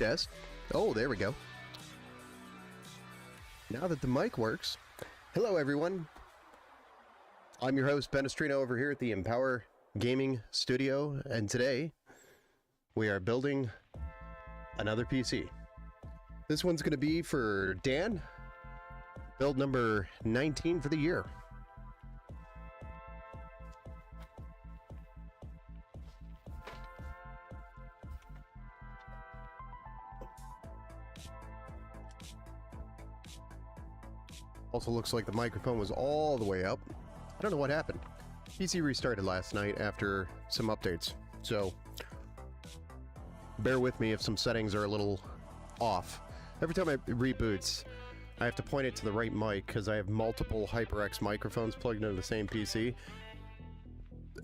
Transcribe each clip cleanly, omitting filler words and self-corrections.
test. Oh, there we go. Now that the mic works. Hello, everyone. I'm your host, Ben Estrino, over here at the Empower Gaming Studio, and today we are building another PC. This one's going to be for Dan, build number 19 for the year. Also looks like the microphone was all the way up. I don't know what happened. PC restarted last night after some updates, so bear with me if some settings are a little off. Every time it reboots, I have to point it to the right mic because I have multiple HyperX microphones plugged into the same PC.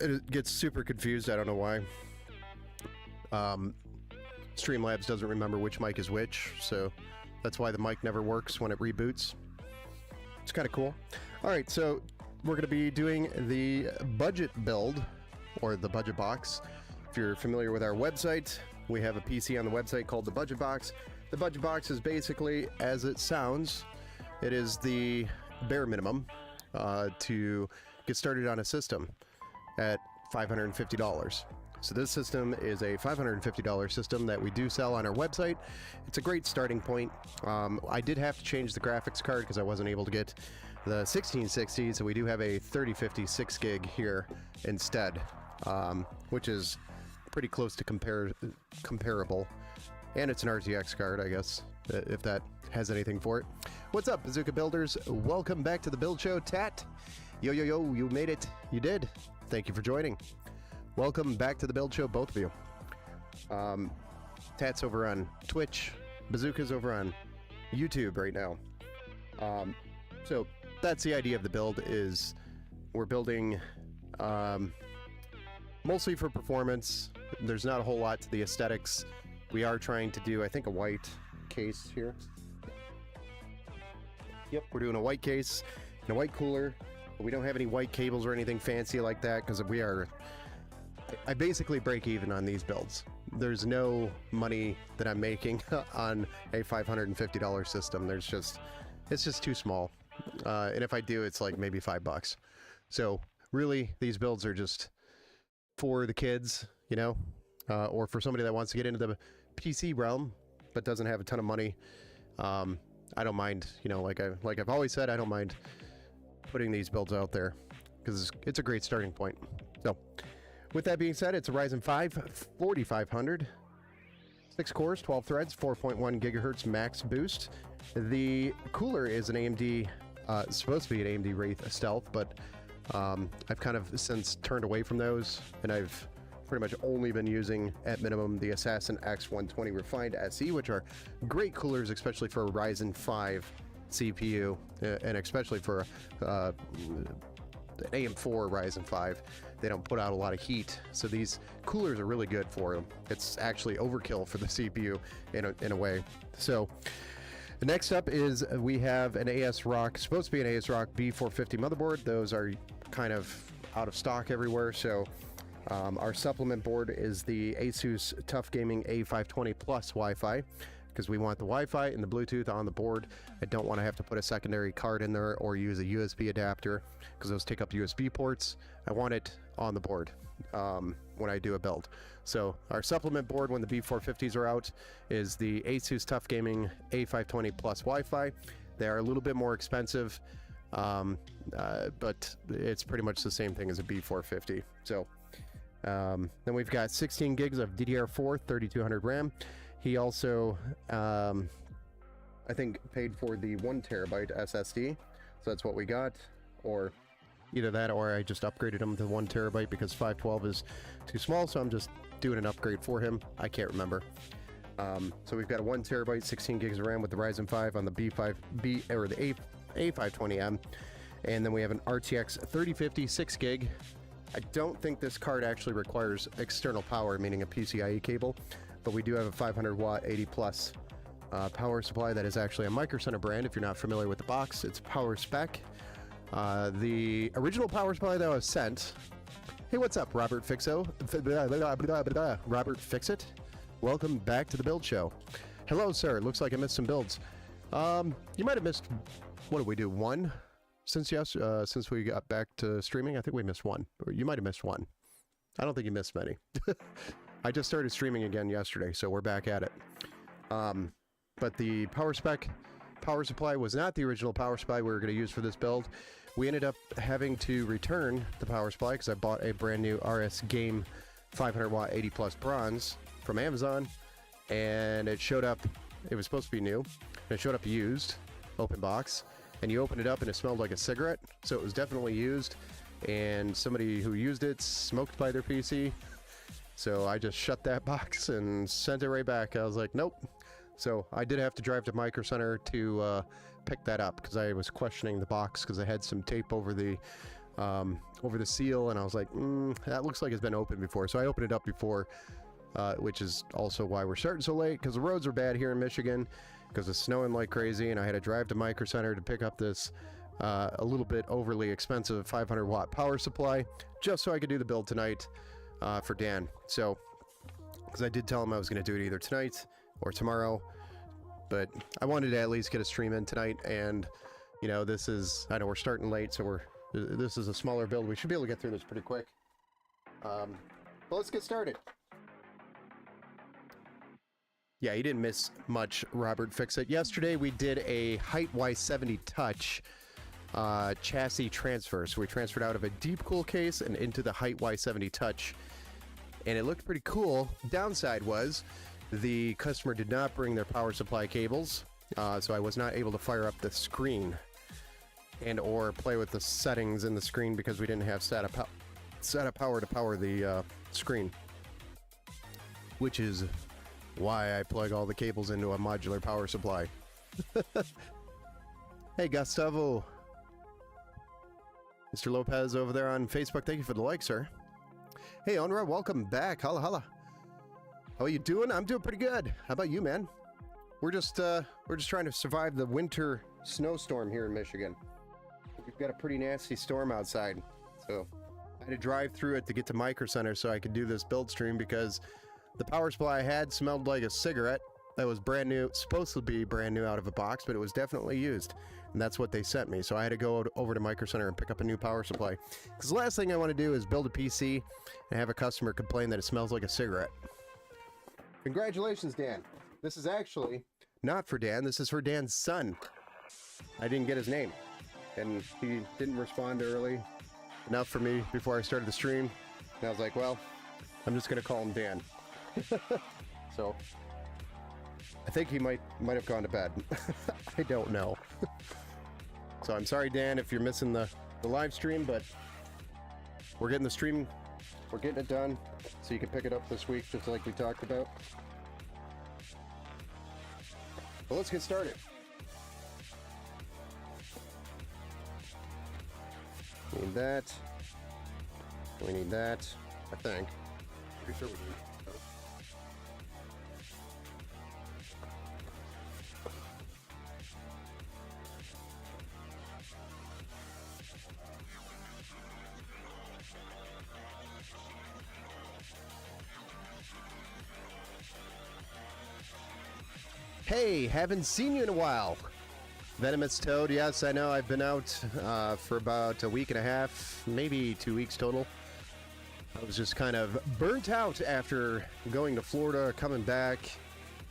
It gets super confused, I don't know why. Streamlabs doesn't remember which mic is which, so that's why the mic never works when it reboots. It's kind of cool. All right, so we're going to be doing the budget build, or the budget box. If you're familiar with our website, we have a PC on the website called the Budget Box. The Budget Box is basically, as it sounds, it is the bare minimum to get started on a system at $550. So this system is a $550 system that we do sell on our website. It's a great starting point. I did have to change the graphics card because I wasn't able to get the 1660, so we do have a 3050 6 gig here instead, which is pretty close to comparable. And it's an RTX card, I guess, if that has anything for it. What's up, Bazooka Builders? Welcome back to the Build Show. Tat, yo, you made it. You did. Thank you for joining. Welcome back to the Build Show, both of you. Tat's over on Twitch. Bazooka's over on YouTube right now. So that's the idea of the build, is we're building mostly for performance. There's not a whole lot to the aesthetics. We are trying to do, I think, a white case here. Yep, we're doing a white case and a white cooler. But we don't have any white cables or anything fancy like that because I basically break even on these builds. There's no money that I'm making on a $550 system. It's just too small. And if I do, it's like maybe $5. So really, these builds are just for the kids, you know, or for somebody that wants to get into the PC realm but doesn't have a ton of money. I don't mind, you know, like I've always said, I don't mind putting these builds out there because it's a great starting point. So with that being said, it's a Ryzen 5 4500, 6 cores, 12 threads, 4.1 gigahertz max boost. The cooler is an AMD, supposed to be an AMD Wraith Stealth, but I've kind of since turned away from those, and I've pretty much only been using, at minimum, the Assassin X120 Refined SE, which are great coolers, especially for a Ryzen 5 CPU, and especially for an AM4 Ryzen 5. They don't put out a lot of heat, so these coolers are really good for them. It's actually overkill for the CPU in a way. So next up is we have an ASRock, supposed to be an ASRock B450 motherboard. Those are kind of out of stock everywhere, so our supplement board is the Asus TUF Gaming A520 Plus Wi-Fi, because we want the Wi-Fi and the Bluetooth on the board. I don't want to have to put a secondary card in there or use a USB adapter, because those take up USB ports. I want it on the board when I do a build. So our supplement board, when the B450s are out, is the Asus TUF Gaming A520 Plus Wi-Fi. They are a little bit more expensive, but it's pretty much the same thing as a B450. So then we've got 16 gigs of DDR4, 3200 RAM. He also, I think, paid for the 1 terabyte SSD. So that's what we got. Or either that, or I just upgraded him to 1 terabyte because 512 is too small. So I'm just doing an upgrade for him. I can't remember. So we've got a 1 terabyte, 16 gigs of RAM with the Ryzen 5 on the the A520M. And then we have an RTX 3050 6 gig. I don't think this card actually requires external power, meaning a PCIe cable, but we do have a 500 watt 80 plus power supply that is actually a Micro Center brand. If you're not familiar with the box, it's Power Spec. The original power supply that I was sent. Hey, what's up, Robert Fixo? Robert Fixit? Welcome back to the Build Show. Hello, sir. Looks like I missed some builds. You might have missed, what did we do, one? Since we got back to streaming? I think we missed one. Or you might have missed one. I don't think you missed many. I just started streaming again yesterday, so we're back at it. But the power supply was not the original power supply we were going to use for this build. We ended up having to return the power supply because I bought a brand new RS Game 500 watt 80 plus bronze from Amazon, and it showed up, it was supposed to be new, and it showed up used, open box, and you opened it up and it smelled like a cigarette, so it was definitely used, and somebody who used it smoked by their PC, so I just shut that box and sent it right back. I was like, nope. So I did have to drive to Micro Center to pick that up because I was questioning the box because I had some tape over the seal, and I was like, that looks like it's been opened before. So I opened it up before, which is also why we're starting so late, because the roads are bad here in Michigan because it's snowing like crazy, and I had to drive to Micro Center to pick up this a little bit overly expensive 500 watt power supply just so I could do the build tonight for Dan. So, because I did tell him I was going to do it either tonight or tomorrow, but I wanted to at least get a stream in tonight, and you know, this is, I know we're starting late, so this is a smaller build. We should be able to get through this pretty quick. But let's get started. Yeah, you didn't miss much, Robert Fix-It. Yesterday we did a Height Y70 Touch chassis transfer. So we transferred out of a Deep Cool case and into the Height Y70 Touch, and it looked pretty cool. Downside was the customer did not bring their power supply cables, so I was not able to fire up the screen and or play with the settings in the screen because we didn't have SATA power to power the screen, which is why I plug all the cables into a modular power supply. Hey, Gustavo. Mr. Lopez over there on Facebook, thank you for the like, sir. Hey, Onra, welcome back. Holla, holla. How are you doing? I'm doing pretty good. How about you, man? We're just trying to survive the winter snowstorm here in Michigan. We've got a pretty nasty storm outside, so I had to drive through it to get to Micro Center so I could do this build stream because the power supply I had smelled like a cigarette. That was brand new, supposed to be brand new out of a box, but it was definitely used, and that's what they sent me. So I had to go over to Micro Center and pick up a new power supply because the last thing I want to do is build a PC and have a customer complain that it smells like a cigarette. Congratulations, Dan. This is actually not for Dan. This is for Dan's son. I didn't get his name, and he didn't respond early enough for me before I started the stream. And I was like, well, I'm just going to call him Dan. So I think he might have gone to bed. I don't know. So I'm sorry, Dan, if you're missing the live stream, but we're getting the stream, we're getting it done, so you can pick it up this week, just like we talked about. Well, let's get started. We need that. We need that, I think. Pretty sure we need. Hey, haven't seen you in a while. Venomous Toad, yes, I know. I've been out for about a week and a half, maybe 2 weeks total. I was just kind of burnt out after going to Florida, coming back,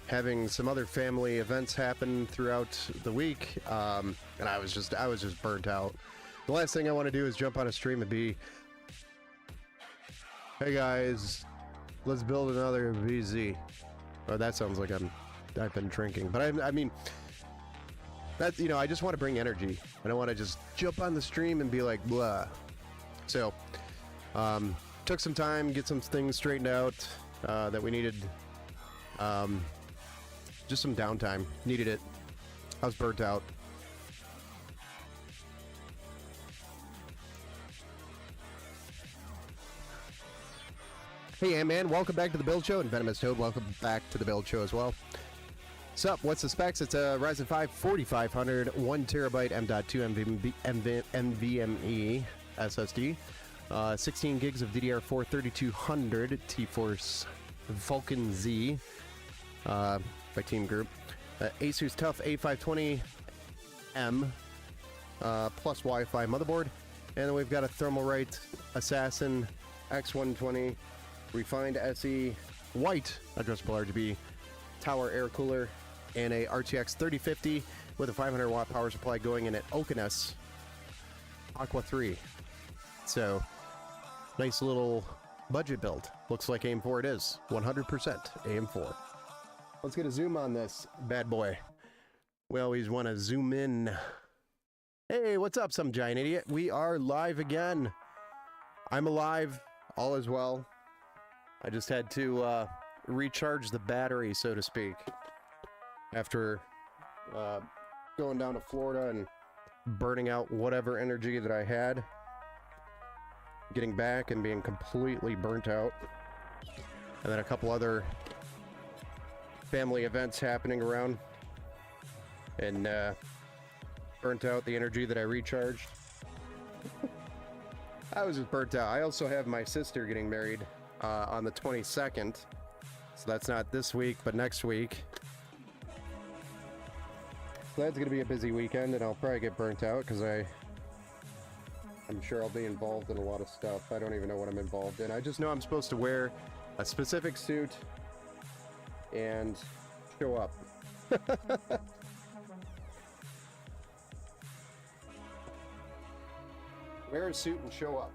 having some other family events happen throughout the week, and I was just burnt out. The last thing I want to do is jump on a stream and be, hey guys, let's build another VZ. Oh, that sounds like I've been drinking, but I mean, that's, you know, I just want to bring energy. I don't want to just jump on the stream and be like, blah. So, took some time, get some things straightened out that we needed. Just some downtime. Needed it. I was burnt out. Hey, man, welcome back to the Build Show, and Venomous Toad, welcome back to the Build Show as well. Sup, what's the specs? It's a Ryzen 5 4500, 1TB M.2 NVMe SSD, 16 gigs of DDR4 3200 T-Force Vulcan Z by Team Group. Asus TUF A520M plus Wi-Fi motherboard. And then we've got a Thermalright Assassin X120 Refined SE white addressable RGB tower air cooler and a RTX 3050 with a 500 watt power supply going in at Okeanos Aqua 3. So, nice little budget build. Looks like AM4 it is. 100% AM4. Let's get a zoom on this bad boy. We always want to zoom in. Hey, what's up, some giant idiot? We are live again. I'm alive. All is well. I just had to recharge the battery, so to speak, after going down to Florida and burning out whatever energy that I had. Getting back and being completely burnt out. And then a couple other family events happening around. And burnt out the energy that I recharged. I was just burnt out. I also have my sister getting married on the 22nd. So that's not this week, but next week. So that's going to be a busy weekend, and I'll probably get burnt out because I'm sure I'll be involved in a lot of stuff. I don't even know what I'm involved in. I just know I'm supposed to wear a specific suit and show up. Wear a suit and show up.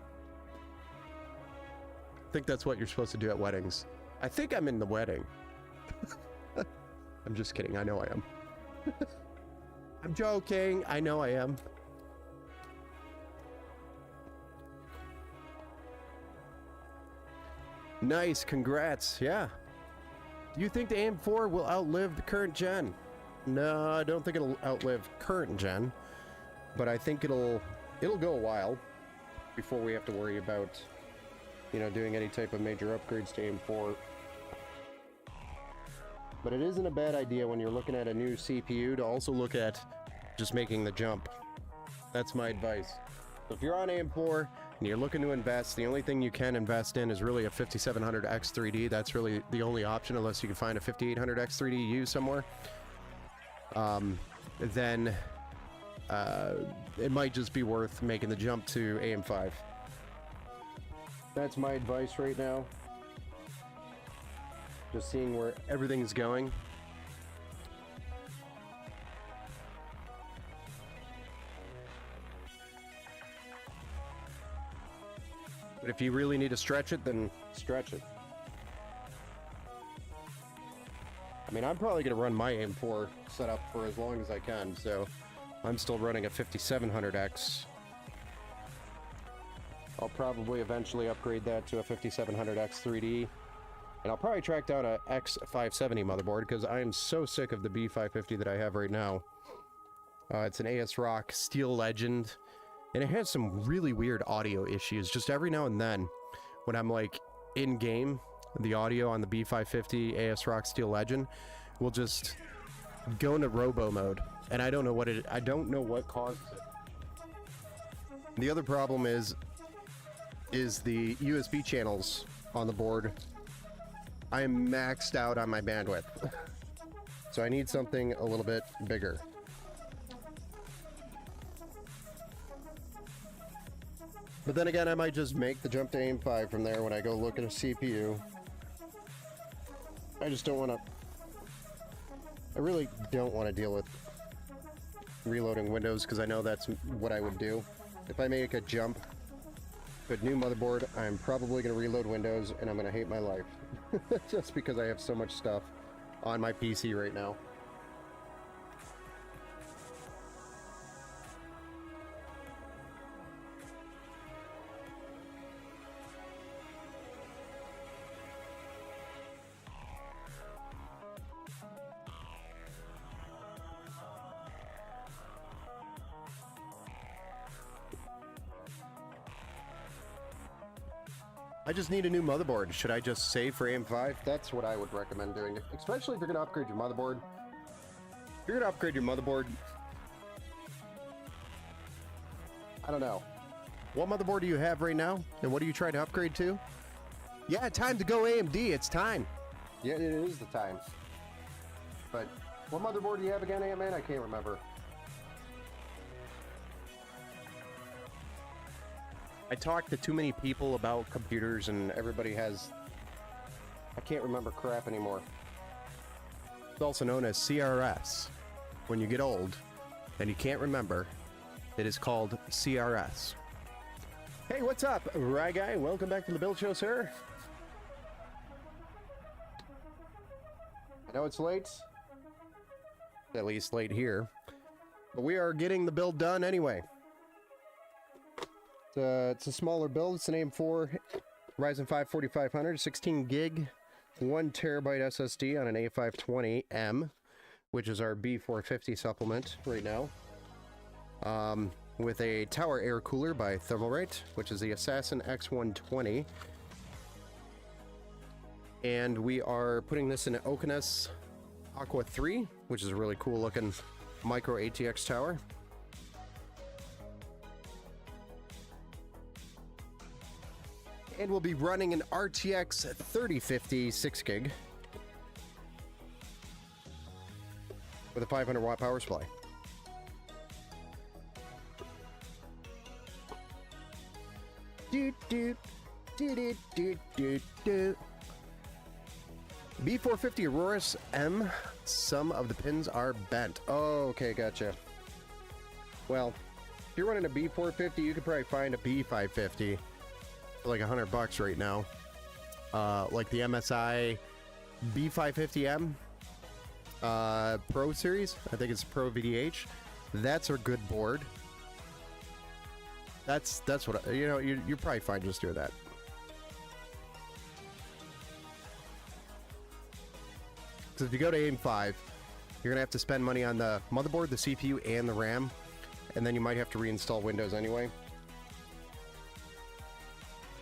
I think that's what you're supposed to do at weddings. I think I'm in the wedding. I'm just kidding. I know I am. I'm joking. I know I am. Nice. Congrats. Yeah. Do you think the AM4 will outlive the current gen? No, I don't think it'll outlive current gen. But I think it'll go a while before we have to worry about, you know, doing any type of major upgrades to AM4. But it isn't a bad idea when you're looking at a new CPU to also look at just making the jump. That's my advice. So if you're on AM4 and you're looking to invest, the only thing you can invest in is really a 5700X3D. That's really the only option unless you can find a 5800X3D used somewhere. Then it might just be worth making the jump to AM5. That's my advice right now. Just seeing where everything's going. But if you really need to stretch it, then stretch it. I mean, I'm probably going to run my AM4 setup for as long as I can, so I'm still running a 5700X. I'll probably eventually upgrade that to a 5700X 3D. And I'll probably track down a X570 motherboard because I am so sick of the B550 that I have right now. It's an ASRock Steel Legend, and it has some really weird audio issues. Just every now and then, when I'm like in game, the audio on the B550 ASRock Steel Legend will just go into robo mode, and I don't know what causes it. The other problem is the USB channels on the board. I am maxed out on my bandwidth. So I need something a little bit bigger. But then again, I might just make the jump to AM5 from there when I go look at a CPU. I just don't want to... I really don't want to deal with reloading Windows because I know that's what I would do. If I make a jump to a new motherboard, I'm probably going to reload Windows and I'm going to hate my life. Just because I have so much stuff on my PC right now. I just need a new motherboard. Should I just save for AM5? That's what I would recommend doing, especially if you're going to upgrade your motherboard. If you're going to upgrade your motherboard, I don't know. What motherboard do you have right now? And what are you trying to upgrade to? Yeah, time to go AMD. It's time. Yeah, it is the time. But what motherboard do you have again, Ant-Man? I can't remember. I talk to too many people about computers and everybody has... I can't remember crap anymore. It's also known as CRS. When you get old and you can't remember, it is called CRS. Hey, what's up, Rye Guy? Welcome back to the Build Show, sir. I know it's late. At least late here. But we are getting the build done anyway. It's a smaller build. It's an AM4 Ryzen 5 4500, 16 gig, 1 terabyte SSD on an A520M, which is our B450 supplement right now. With a tower air cooler by Thermalright, which is the Assassin X120. And we are putting this in an Okenes Aqua 3, which is a really cool looking micro ATX tower. And we'll be running an RTX 3050 6 gig with a 500 watt power supply. B450 Aurorus M, some of the pins are bent. Oh, okay, gotcha. Well, if you're running a B450, you could probably find a B550 for like $100 right now. Like the MSI B550M Pro Series. I think it's Pro VDH. That's a good board. That's what you know. You're probably fine just doing that. Because if you go to AM5, you're gonna have to spend money on the motherboard, the CPU, and the RAM, and then you might have to reinstall Windows anyway.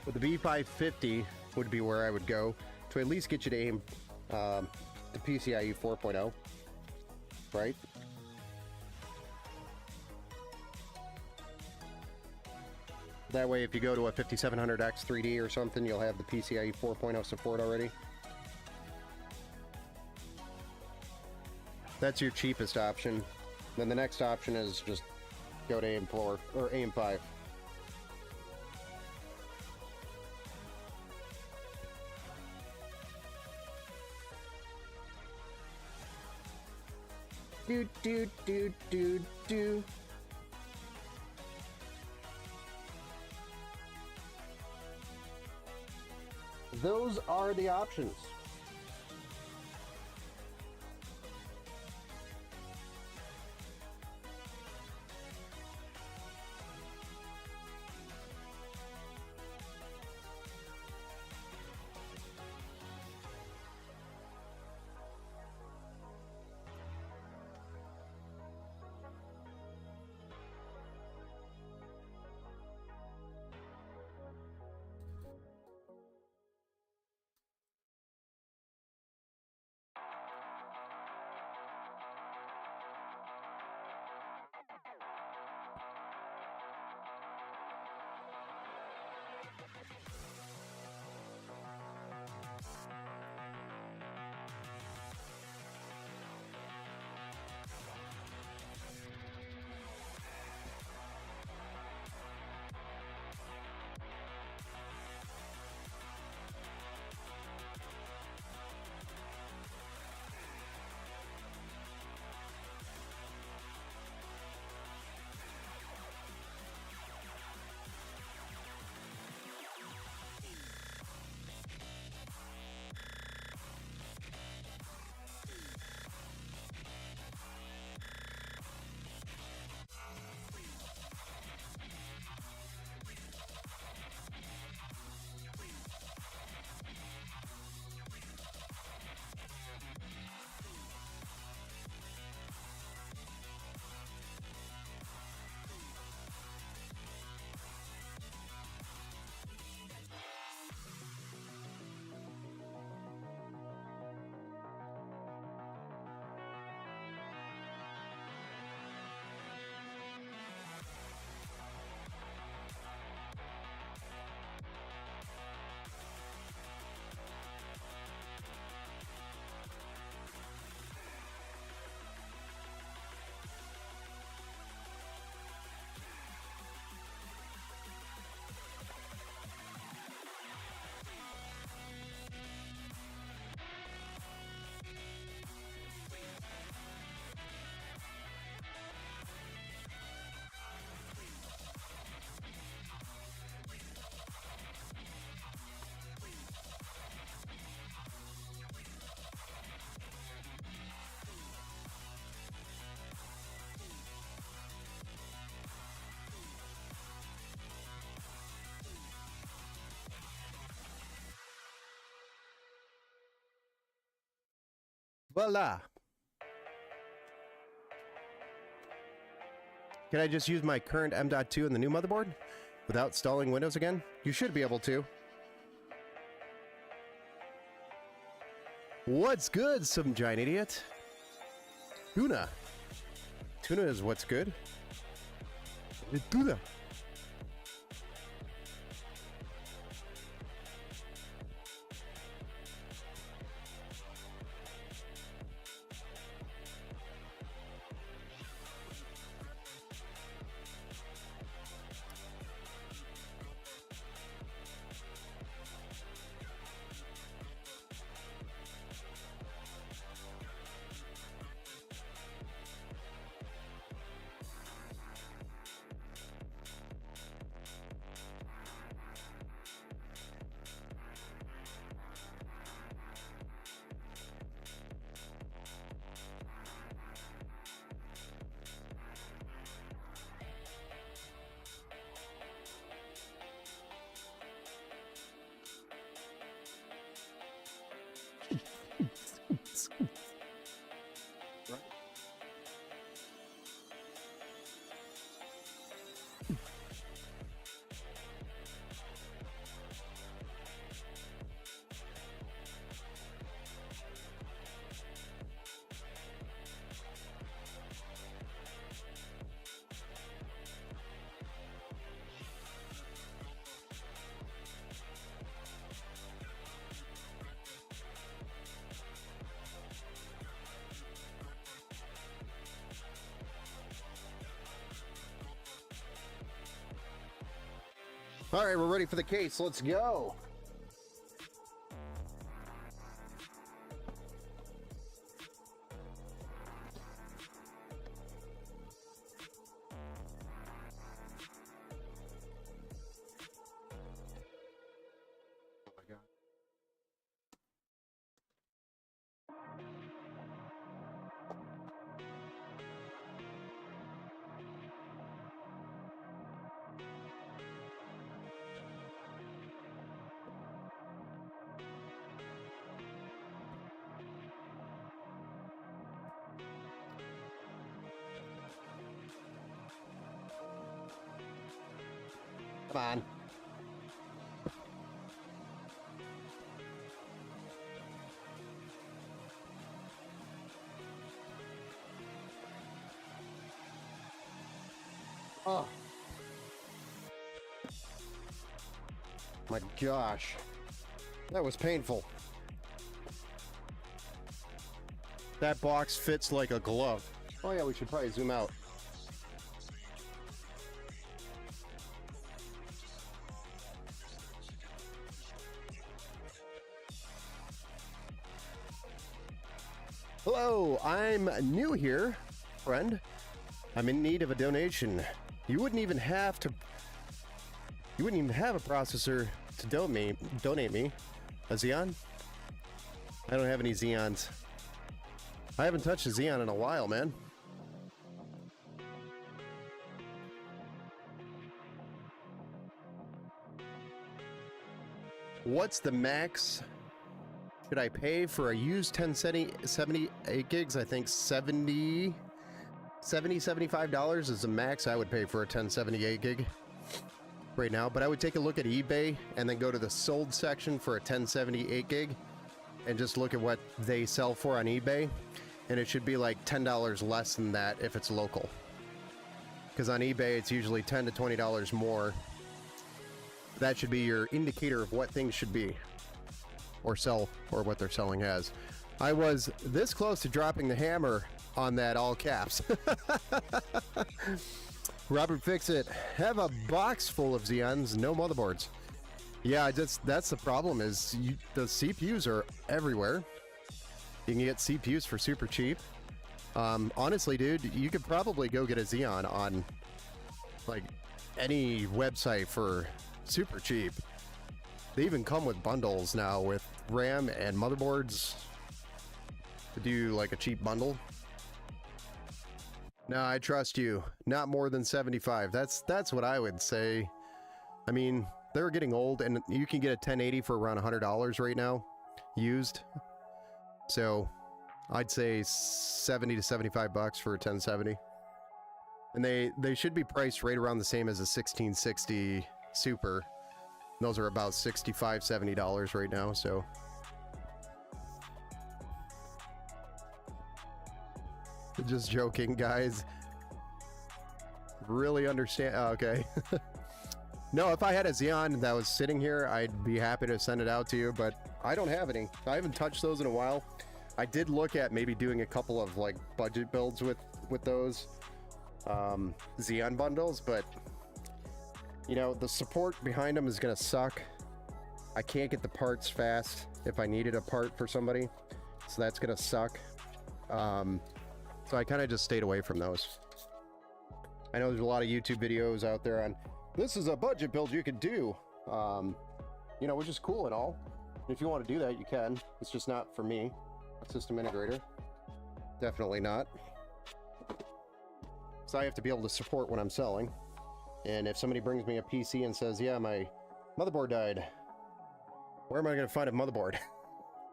But the B550 would be where I would go to at least get you to aim the PCIe 4.0, right? That way, if you go to a 5700X 3D or something, you'll have the PCIe 4.0 support already. That's your cheapest option. Then the next option is just go to AM4 or AM5. Do. Those are the options. Voila. Can I just use my current M.2 in the new motherboard without stalling Windows again? You should be able to. What's good, some giant idiot? Tuna. Tuna is what's good. Tuna. All right, we're ready for the case. Let's go. Come on. Oh. My gosh. That was painful. That box fits like a glove. Oh yeah, we should probably zoom out. Hello, I'm new here, friend. I'm in need of a donation. You wouldn't even have a processor to donate me a Xeon. I don't have any Xeons. I haven't touched a Xeon in a while, man. What's the max should I pay for a used 1078 gigs? I think $75 is the max I would pay for a 1078 gig right now. But I would take a look at eBay and then go to the sold section for a 1078 gig and just look at what they sell for on eBay. And it should be like $10 less than that if it's local. Because on eBay, it's usually $10 to $20 more. That should be your indicator of what things should be or sell, or what they're selling as. I was this close to dropping the hammer on that, all caps. Robert Fixit, have a box full of Xeons, no motherboards. Yeah, that's the problem, is the CPUs are everywhere. You can get CPUs for super cheap. Honestly, dude, you could probably go get a Xeon on like any website for super cheap. They even come with bundles now with RAM and motherboards to do like a cheap bundle. No, I trust you. Not more than 75. That's what I would say. I mean, they're getting old, and you can get a 1080 for around $100 right now, used. So, I'd say 70 to 75 bucks for a 1070. And they should be priced right around the same as a 1660 Super. Those are about $65, $70 right now, so. Just joking, guys. Really understand. Okay. No, if I had a Xeon that was sitting here, I'd be happy to send it out to you, but I don't have any. I haven't touched those in a while. I did look at maybe doing a couple of like budget builds with those Xeon bundles, but you know, the support behind them is gonna suck. I can't get the parts fast if I needed a part for somebody, so that's gonna suck. So I kind of just stayed away from those. I know there's a lot of YouTube videos out there on this is a budget build you could do, you know, which is cool and all. If you want to do that, you can. It's just not for me, a system integrator. Definitely not. So I have to be able to support what I'm selling. And if somebody brings me a PC and says, yeah, my motherboard died, where am I going to find a motherboard?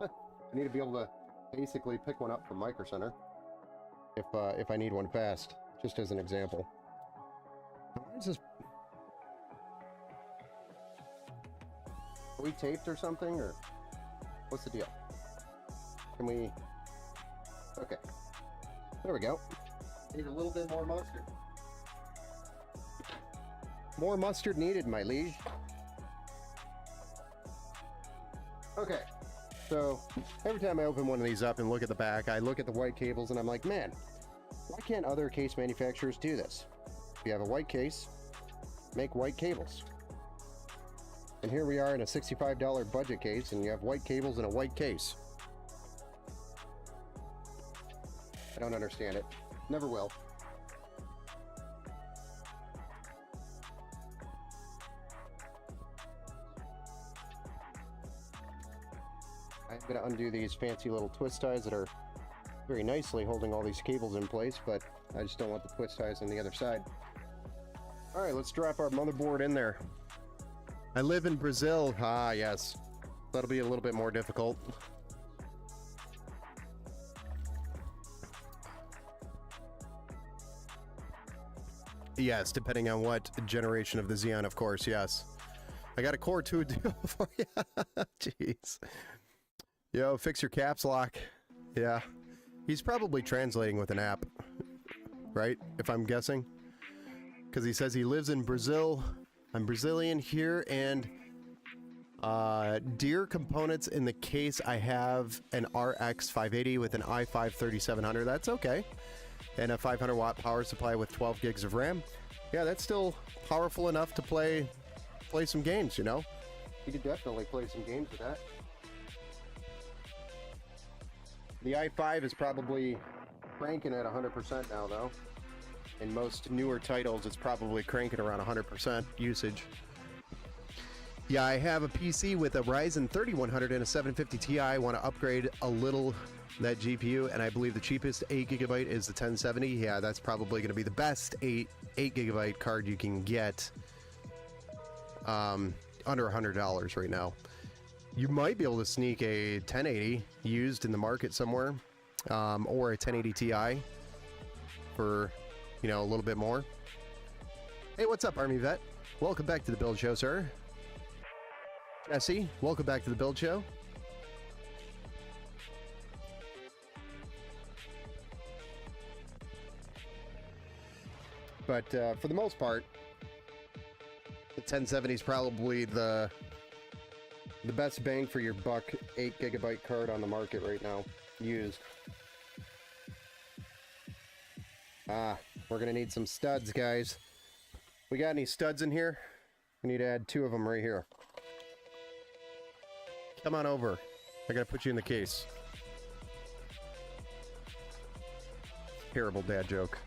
I need to be able to basically pick one up from Micro Center if I need one fast, just as an example. Why is this? Are we taped or something, or what's the deal? Can we? Okay, there we go. Need a little bit more mustard. More mustard needed, my liege. Okay, so every time I open one of these up and look at the back, I look at the white cables and I'm like, man, why can't other case manufacturers do this? If you have a white case, make white cables. And here we are in a $65 budget case, and you have white cables in a white case. I don't understand it. Never will. I'm going to undo these fancy little twist ties that are very nicely holding all these cables in place, but I just don't want the twist ties on the other side. All right, let's drop our motherboard in there. I live in Brazil. Ah, yes. That'll be a little bit more difficult. Yes, depending on what generation of the Xeon, of course, yes. I got a Core 2 deal for you. Jeez. Yo, fix your caps lock. Yeah. He's probably translating with an app, right? If I'm guessing. Because he says he lives in Brazil. I'm Brazilian here, and dear components in the case, I have an RX 580 with an i5 3700. That's okay. And a 500 watt power supply with 12 gigs of RAM. Yeah, that's still powerful enough to play some games, you know? You could definitely play some games with that. The i5 is probably cranking at 100% now, though. In most newer titles, it's probably cranking around 100% usage. Yeah, I have a PC with a Ryzen 3100 and a 750 Ti. I want to upgrade a little that GPU, and I believe the cheapest 8GB is the 1070. Yeah, that's probably going to be the best 8GB card you can get under $100 right now. You might be able to sneak a 1080 used in the market somewhere, or a 1080 Ti for, you know, a little bit more. Hey, what's up, Army Vet? Welcome back to the Build Show, sir. Jesse, welcome back to the Build Show. But for the most part, the 1070 is probably the best bang for your buck 8GB card on the market right now, used. We're gonna need some studs, guys. We got any studs in here? We need to add 2 of them right here. Come on over. I gotta put you in the case. Terrible dad joke.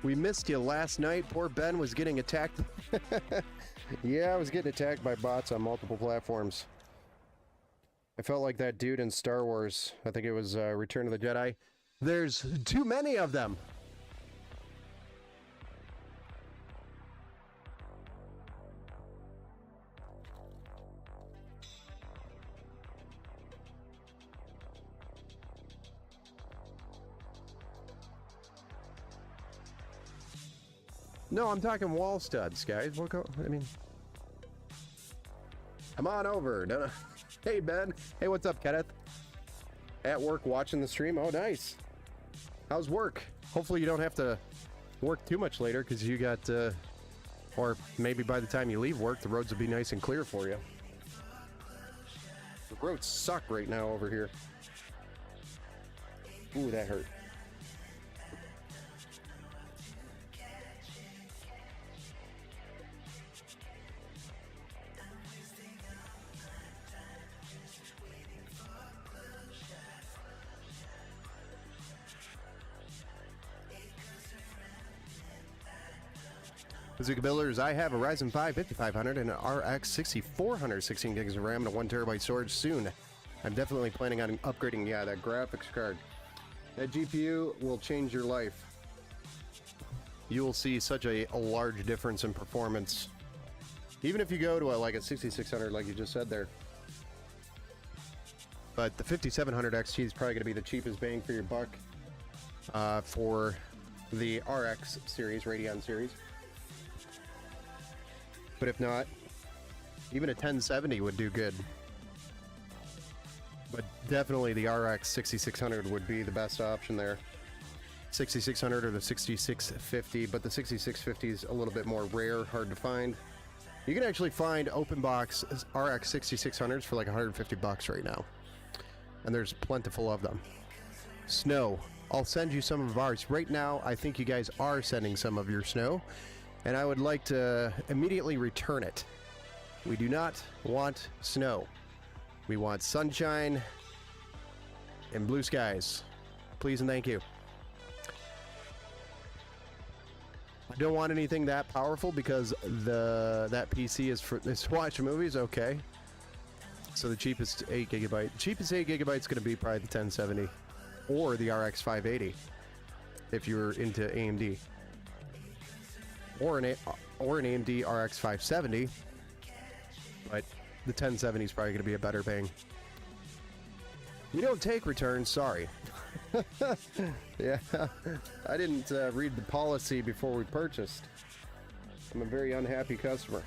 We missed you last night. Poor Ben was getting attacked. Yeah, I was getting attacked by bots on multiple platforms. I felt like that dude in Star Wars. I think it was Return of the Jedi. There's too many of them. No, I'm talking wall studs, guys. I mean, come on over. No. Hey, Ben. Hey, what's up, Kenneth? At work watching the stream? Oh, nice. How's work? Hopefully you don't have to work too much later because you got, or maybe by the time you leave work, the roads will be nice and clear for you. The roads suck right now over here. Ooh, that hurt. Bazooka Builders, I have a Ryzen 5 5500 and an RX 6400 16 gigs of RAM and a 1 terabyte storage soon. I'm definitely planning on upgrading, that graphics card. That GPU will change your life. You will see such a large difference in performance. Even if you go to like a 6600 like you just said there. But the 5700 XT is probably going to be the cheapest bang for your buck for the RX series, Radeon series. But if not, even a 1070 would do good. But definitely the RX 6600 would be the best option there. 6600 or the 6650, but the 6650 is a little bit more rare, hard to find. You can actually find open box RX 6600s for like 150 bucks right now. And there's plentiful of them. Snow. I'll send you some of ours. Right now, I think you guys are sending some of your snow. And I would like to immediately return it. We do not want snow. We want sunshine and blue skies. Please and thank you. I don't want anything that powerful because that PC is to watch movies. Okay. So the cheapest 8 gigabyte. Cheapest 8 gigabyte is going to be probably the 1070 or the RX 580 if you're into AMD. Or an AMD RX 570, but the 1070 is probably going to be a better bang. We don't take returns, sorry. Yeah, I didn't read the policy before we purchased. I'm a very unhappy customer.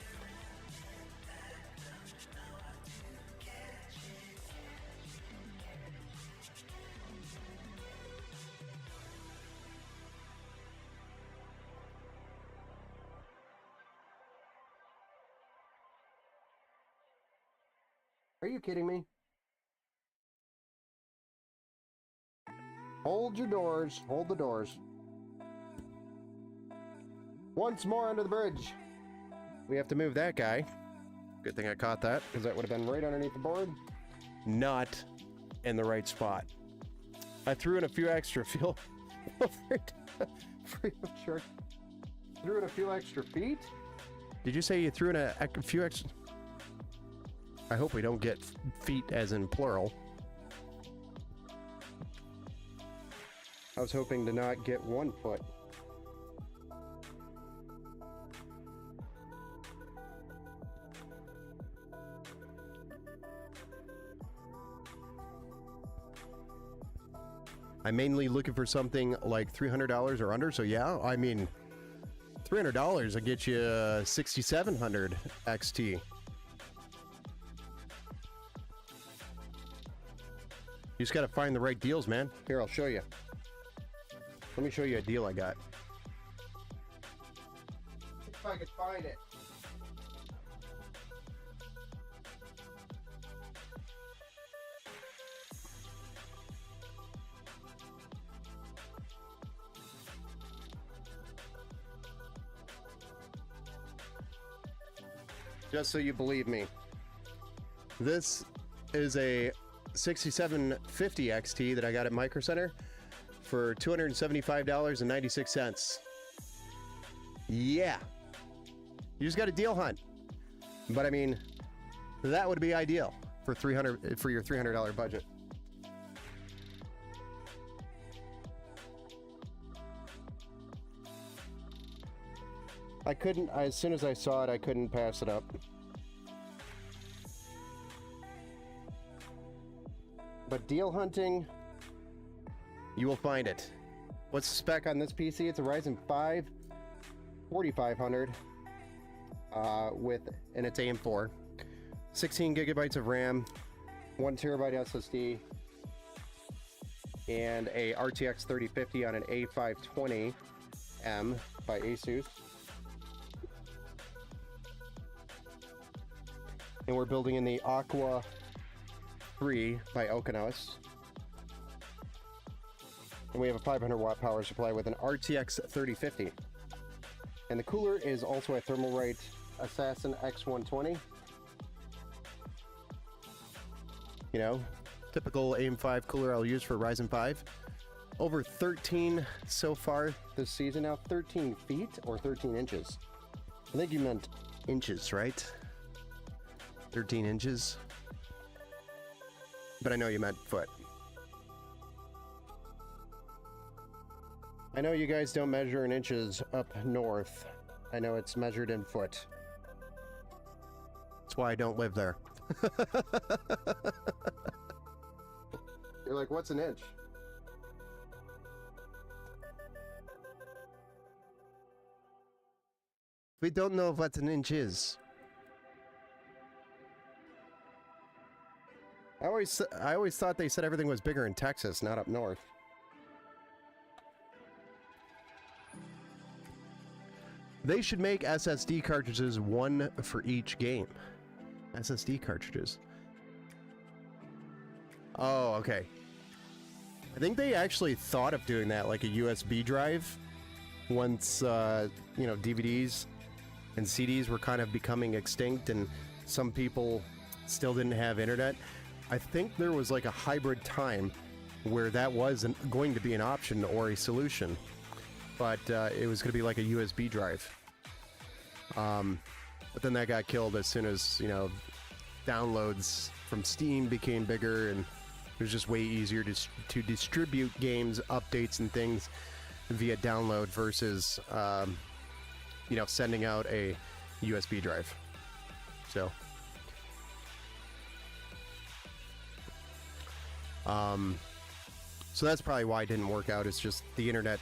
Are you kidding me? Hold your doors. Hold the doors. Once more under the bridge. We have to move that guy. Good thing I caught that, because that would have been right underneath the board. Not in the right spot. I threw in a few extra fuel. Free of charge. Threw in a few extra feet? Did you say you threw in a few extra... I hope we don't get feet as in plural. I was hoping to not get 1 foot. I'm mainly looking for something like $300 or under, so yeah, I mean, $300 will get you 6700 XT. You just got to find the right deals, man. Here, I'll show you. Let me show you a deal I got. If I could find it. Just so you believe me. This is a 6750 XT that I got at Micro Center for $275.96. Yeah. You just got a deal hunt. But I mean, that would be ideal for your $300 budget. As soon as I saw it, I couldn't pass it up. But deal hunting, you will find it. What's the spec on this PC? It's a Ryzen 5 4500 and it's AM4. 16 gigabytes of RAM, 1 terabyte SSD, and a RTX 3050 on an A520M by Asus. And we're building in the Aqua 3 by Okinawas. And we have a 500 watt power supply with an RTX 3050. And the cooler is also a Thermalright Assassin X120. You know, typical AM5 cooler I'll use for Ryzen 5. Over 13 so far this season now. 13 feet or 13 inches? I think you meant inches, right? 13 inches. But I know you meant foot. I know you guys don't measure in inches up north. I know it's measured in foot. That's why I don't live there. You're like, what's an inch? We don't know what an inch is. I always thought they said everything was bigger in Texas, not up north. They should make SSD cartridges, one for each game. SSD cartridges. Oh, okay. I think they actually thought of doing that, like a USB drive, once, you know, DVDs and CDs were kind of becoming extinct and some people still didn't have internet. I think there was like a hybrid time where that wasn't going to be an option or a solution, but it was going to be like a USB drive. But then that got killed as soon as, you know, downloads from Steam became bigger and it was just way easier to distribute games, updates, and things via download versus, you know, sending out a USB drive. So that's probably why it didn't work out. It's just the internet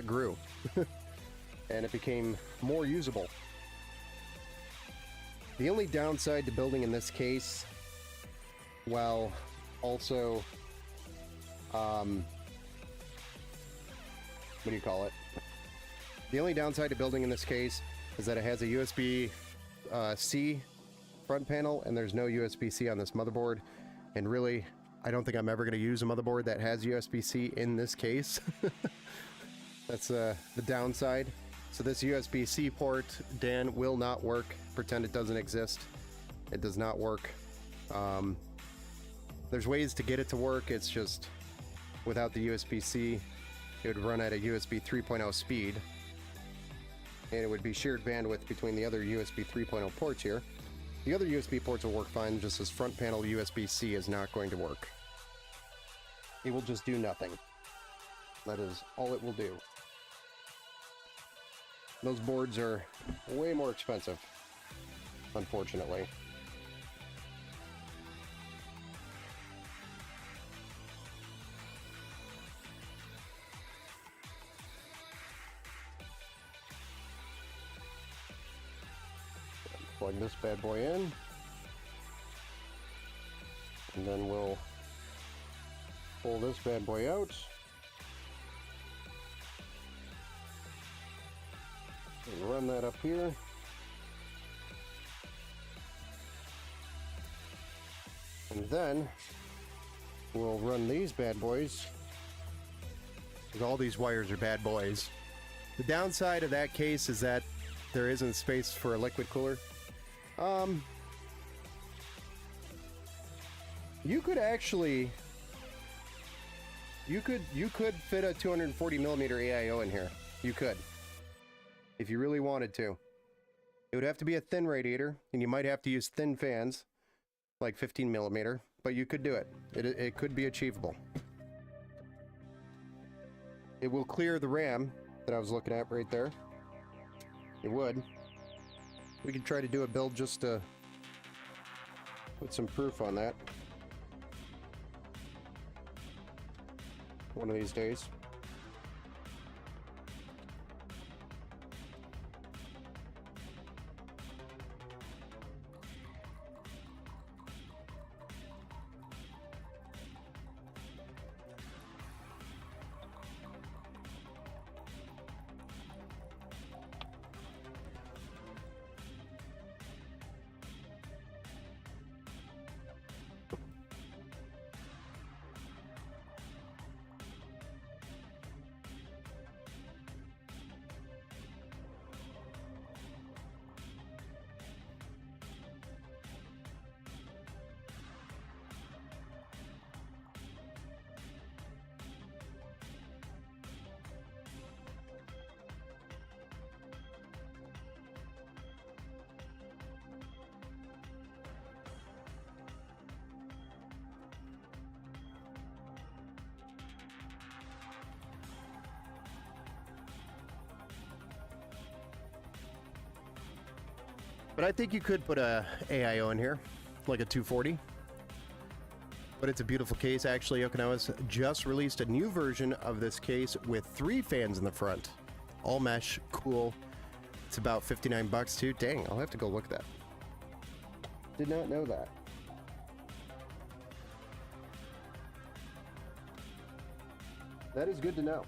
grew and it became more usable. The only downside to building in this case, well, also, what do you call it? The only downside to building in this case is that it has a USB-C front panel and there's no USB-C on this motherboard. And really, I don't think I'm ever going to use a motherboard that has USB-C in this case. That's the downside. So this USB-C port, Dan, will not work. Pretend it doesn't exist. It does not work. There's ways to get it to work. It's just without the USB-C, it would run at a USB 3.0 speed. And it would be shared bandwidth between the other USB 3.0 ports here. The other USB ports will work fine, just this front panel USB-C is not going to work. It will just do nothing. That is all it will do. Those boards are way more expensive, unfortunately. Plug this bad boy in, and then we'll pull this bad boy out. And run that up here. And then we'll run these bad boys, because all these wires are bad boys. The downside of that case is that there isn't space for a liquid cooler. You could actually, you could fit a 240 millimeter AIO in here. You could, if you really wanted to. It would have to be a thin radiator, and you might have to use thin fans, like 15 millimeter, but you could do it. It could be achievable. It will clear the RAM that I was looking at right there. It would. We could try to do a build just to put some proof on that one of these days. But I think you could put a AIO in here, like a 240. But it's a beautiful case. Actually, Okinawa's just released a new version of this case with 3 fans in the front. All mesh, cool. It's about 59 bucks too. Dang, I'll have to go look at that. Did not know that. That is good to know.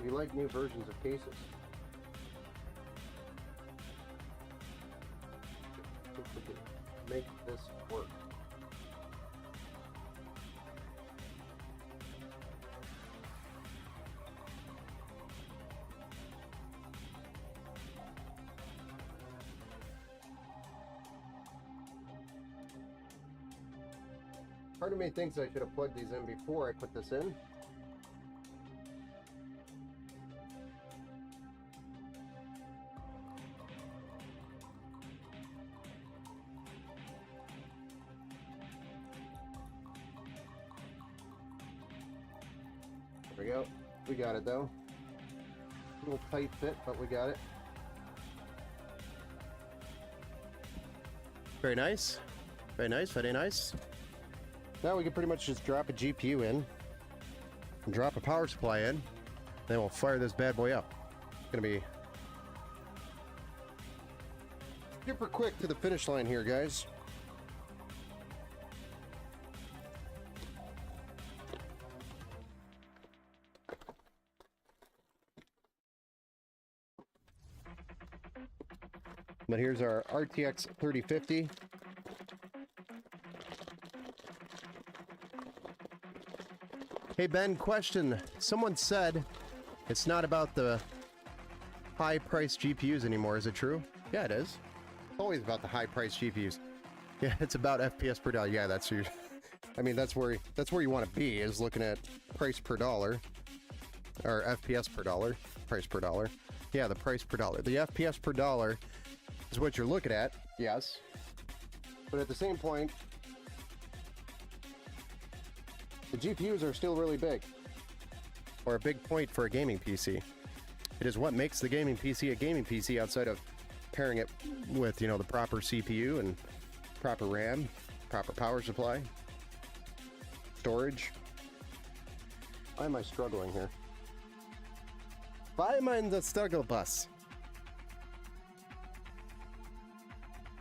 We like new versions of cases. If we could make this work. Part of me thinks I should have plugged these in before I put this in. There we go. We got it though. A little tight fit, but we got it. Very nice. Very nice, very nice. Now we can pretty much just drop a GPU in, and drop a power supply in, then we'll fire this bad boy up. It's gonna be super quick to the finish line here, guys. But here's our RTX 3050. Hey Ben, question. Someone said it's not about the high-priced GPUs anymore. Is it true? Yeah, it is. It's always about the high-priced GPUs. Yeah, it's about FPS per dollar. Yeah, that's your. I mean, that's where you want to be, is looking at price per dollar, or FPS per dollar, price per dollar. Yeah, the price per dollar. The FPS per dollar is what you're looking at. Yes, but at the same point, the GPUs are still really big, or a big point for a gaming PC. It is what makes the gaming PC a gaming PC, outside of pairing it with, you know, the proper CPU and proper RAM, proper power supply, storage. Why am I struggling here? Why am I in the struggle bus?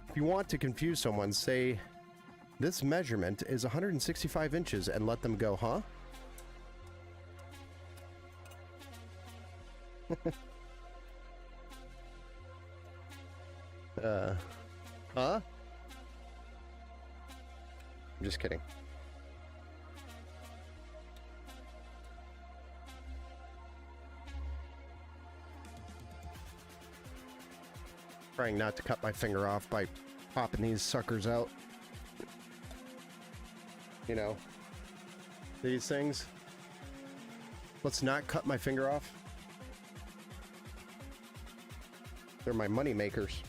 If you want to confuse someone, say, this measurement is 165 inches, and let them go, huh? Huh? I'm just kidding. Trying not to cut my finger off by popping these suckers out. You know, these things. Let's not cut my finger off. They're my money makers.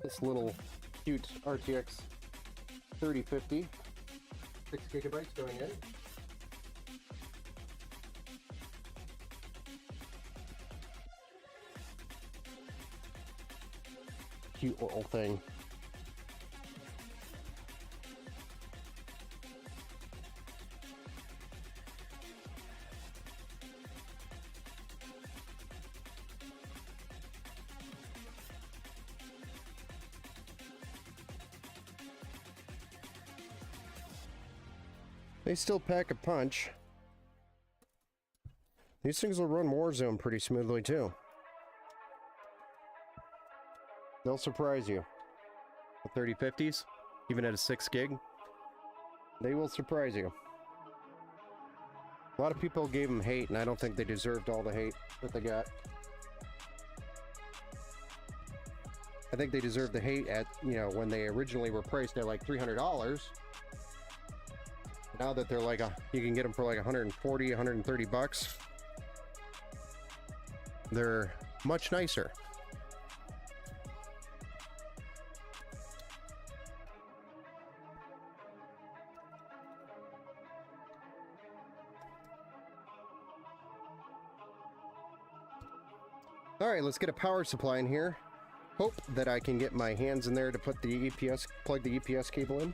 This little cute RTX 3050, 6 gigabytes going in. Cute little thing. They still pack a punch. These things will run Warzone pretty smoothly too. They'll surprise you. The 3050s, even at a 6 gig, they will surprise you. A lot of people gave them hate, and I don't think they deserved all the hate that they got. I think they deserved the hate at, you know, when they originally were priced at like $300. Now that they're like you can get them for like 140, 130 bucks. They're much nicer. All right, let's get a power supply in here. Hope that I can get my hands in there to put the EPS, plug the EPS cable in.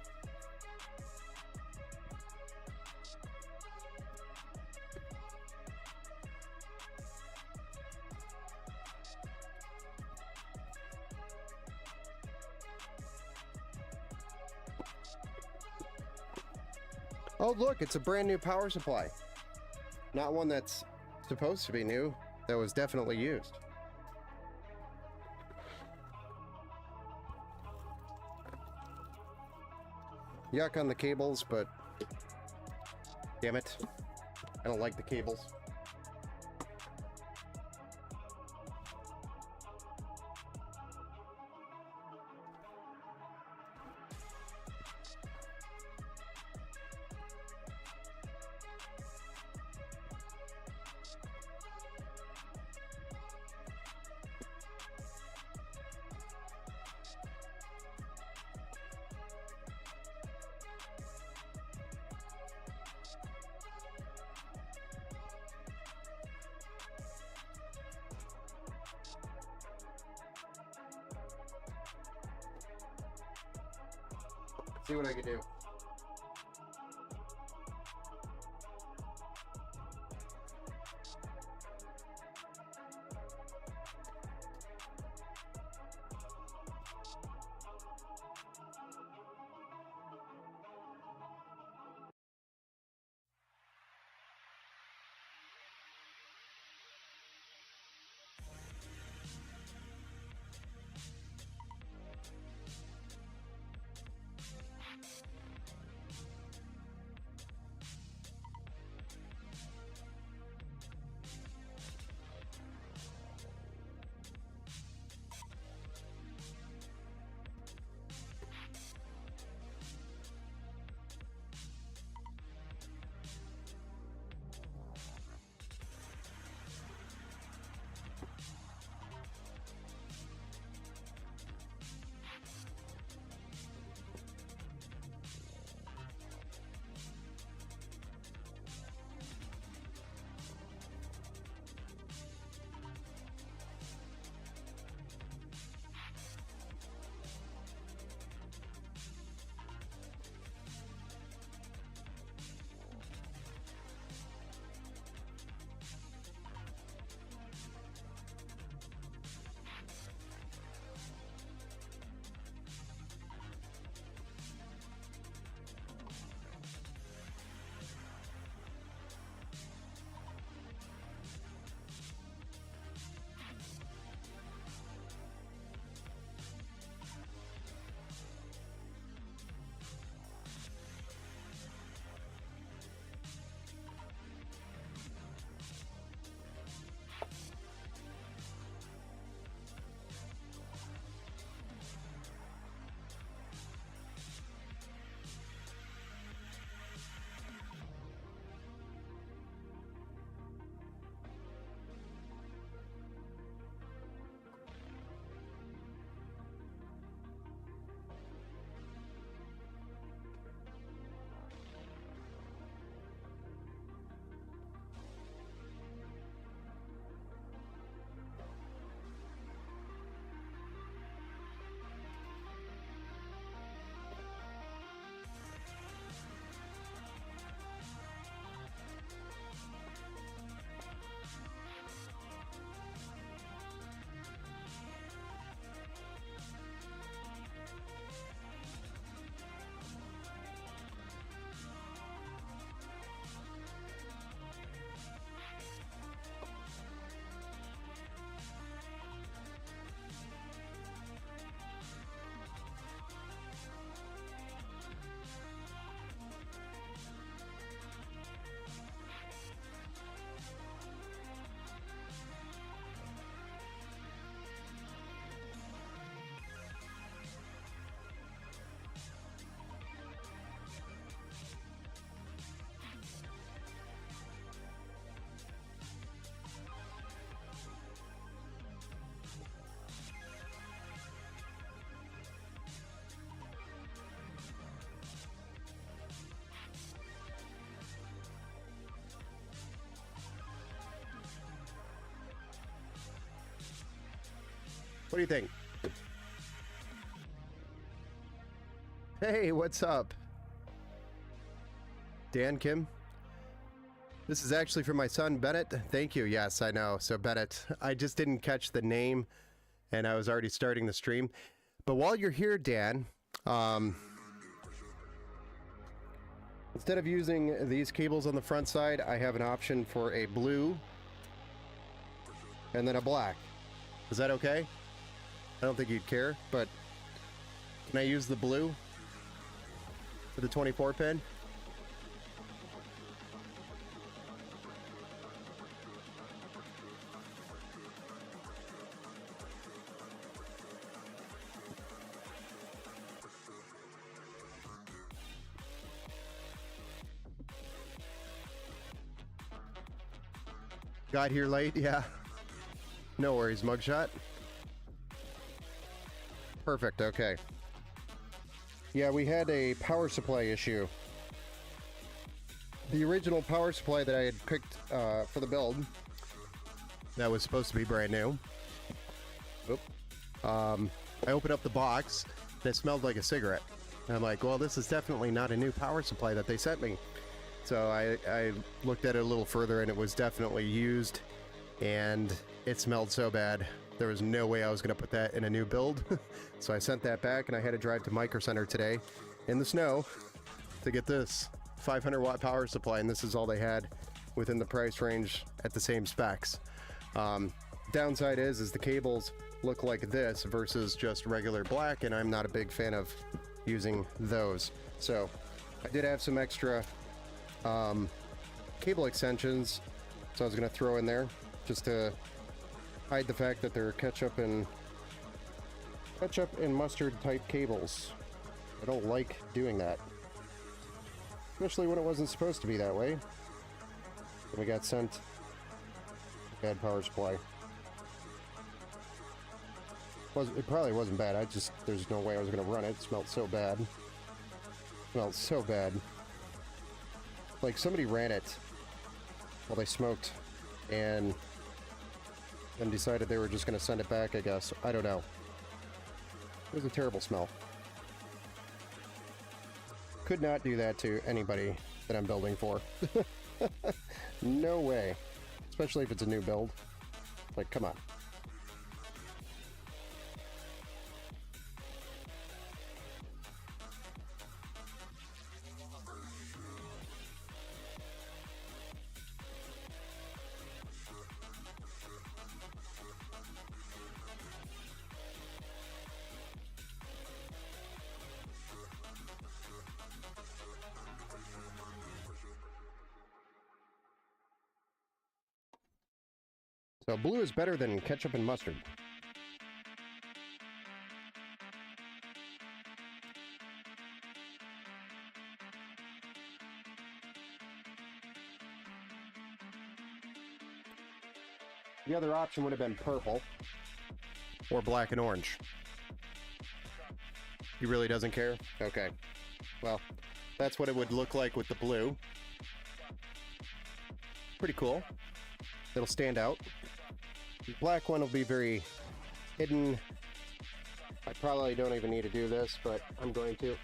Oh, look, it's a brand new power supply. Not one that's supposed to be new, that was definitely used. Yuck on the cables, but damn it, I don't like the cables. See what I can do. What do you think? Hey, what's up? Dan Kim? This is actually for my son, Bennett. Thank you. Yes, I know. So, Bennett, I just didn't catch the name, and I was already starting the stream. But while you're here, Dan, instead of using these cables on the front side, I have an option for a blue and then a black. Is that okay? I don't think you'd care, but can I use the blue for the 24 pin? Got here late, yeah. No worries, mugshot. Perfect, okay. Yeah, we had a power supply issue. The original power supply that I had picked for the build, that was supposed to be brand new. Oop. I opened up the box, and it smelled like a cigarette. And I'm like, well, this is definitely not a new power supply that they sent me. So I looked at it a little further, and it was definitely used, and it smelled so bad. There was no way I was going to put that in a new build. So I sent that back, and I had to drive to Micro Center today in the snow to get this 500 watt power supply, and this is all they had within the price range at the same specs. Downside is the cables look like this versus just regular black, and I'm not a big fan of using those. So I did have some extra cable extensions, so I was going to throw in there just to hide the fact that they're ketchup and mustard type cables. I don't like doing that, especially when it wasn't supposed to be that way. And we got sent a bad power supply. It probably wasn't bad. There's no way I was going to run it. It smelled so bad. Smelled so bad. Like somebody ran it while they smoked and then decided they were just going to send it back, I guess. I don't know. It was a terrible smell. Could not do that to anybody that I'm building for. No way. Especially if it's a new build. Like, come on. So blue is better than ketchup and mustard. The other option would have been purple or black and orange. He really doesn't care? Okay. Well, that's what it would look like with the blue. Pretty cool. It'll stand out. The black one will be very hidden. I probably don't even need to do this, but I'm going to.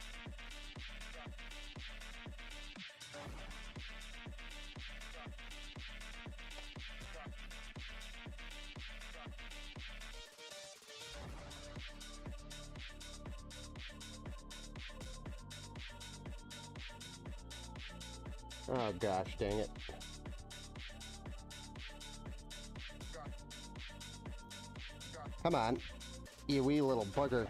Oh gosh, dang it. Come on, you wee little bugger.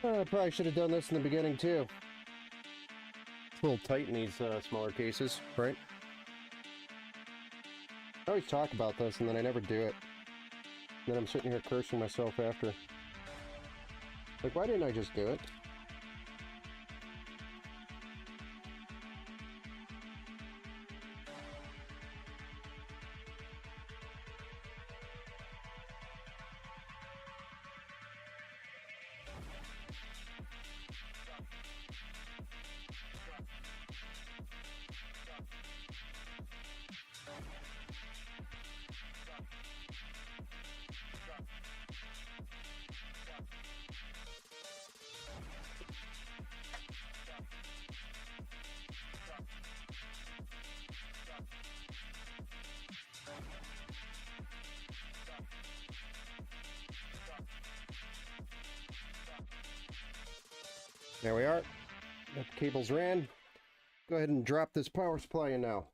I probably should have done this in the beginning too. It's a little tight in these smaller cases, right? I always talk about this and then I never do it. And then I'm sitting here cursing myself after. Like, why didn't I just do it? There we are. Got the cables ran. Go ahead and drop this power supply in now.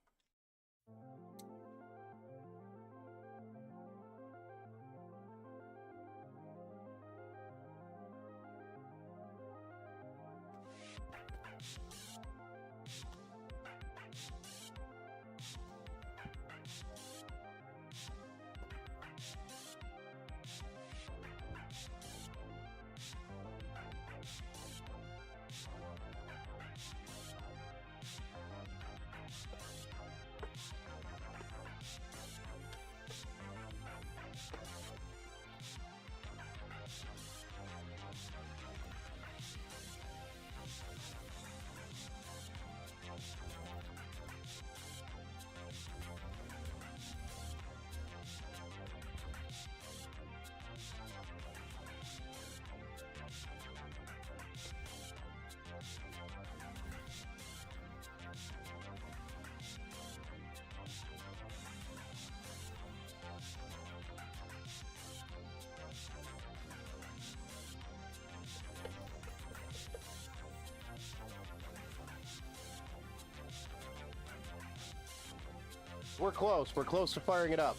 We're close. We're close to firing it up.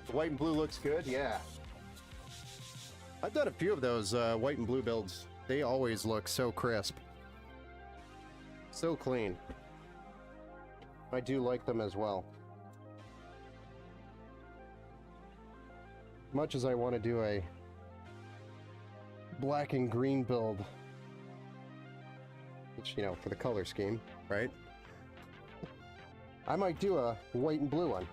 The white and blue looks good. Yeah. I've done a few of those white and blue builds. They always look so crisp. So clean. I do like them as well. Much as I want to do a black and green build, which, you know, for the color scheme, right? I might do a white and blue one.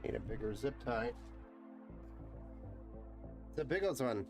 Need a bigger zip tie. It's a big old one.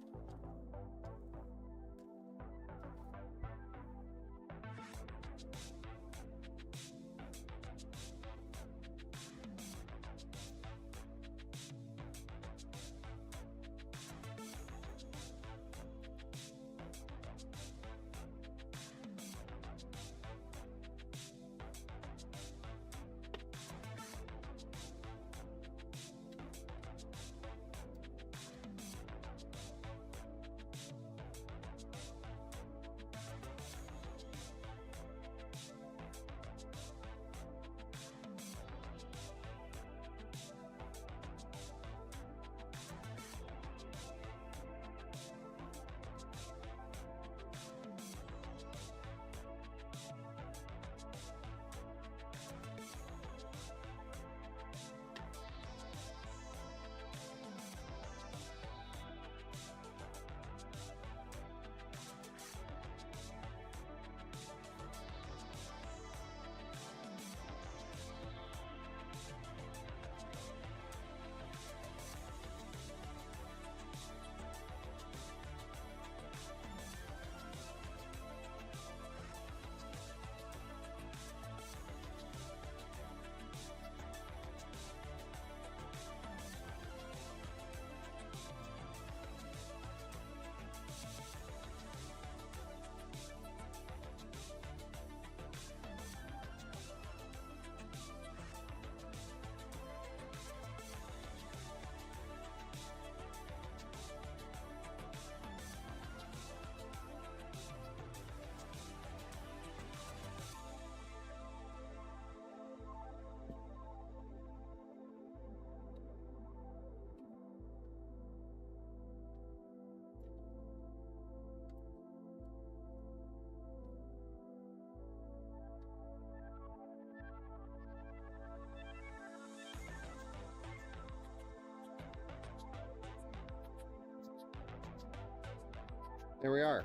There we are.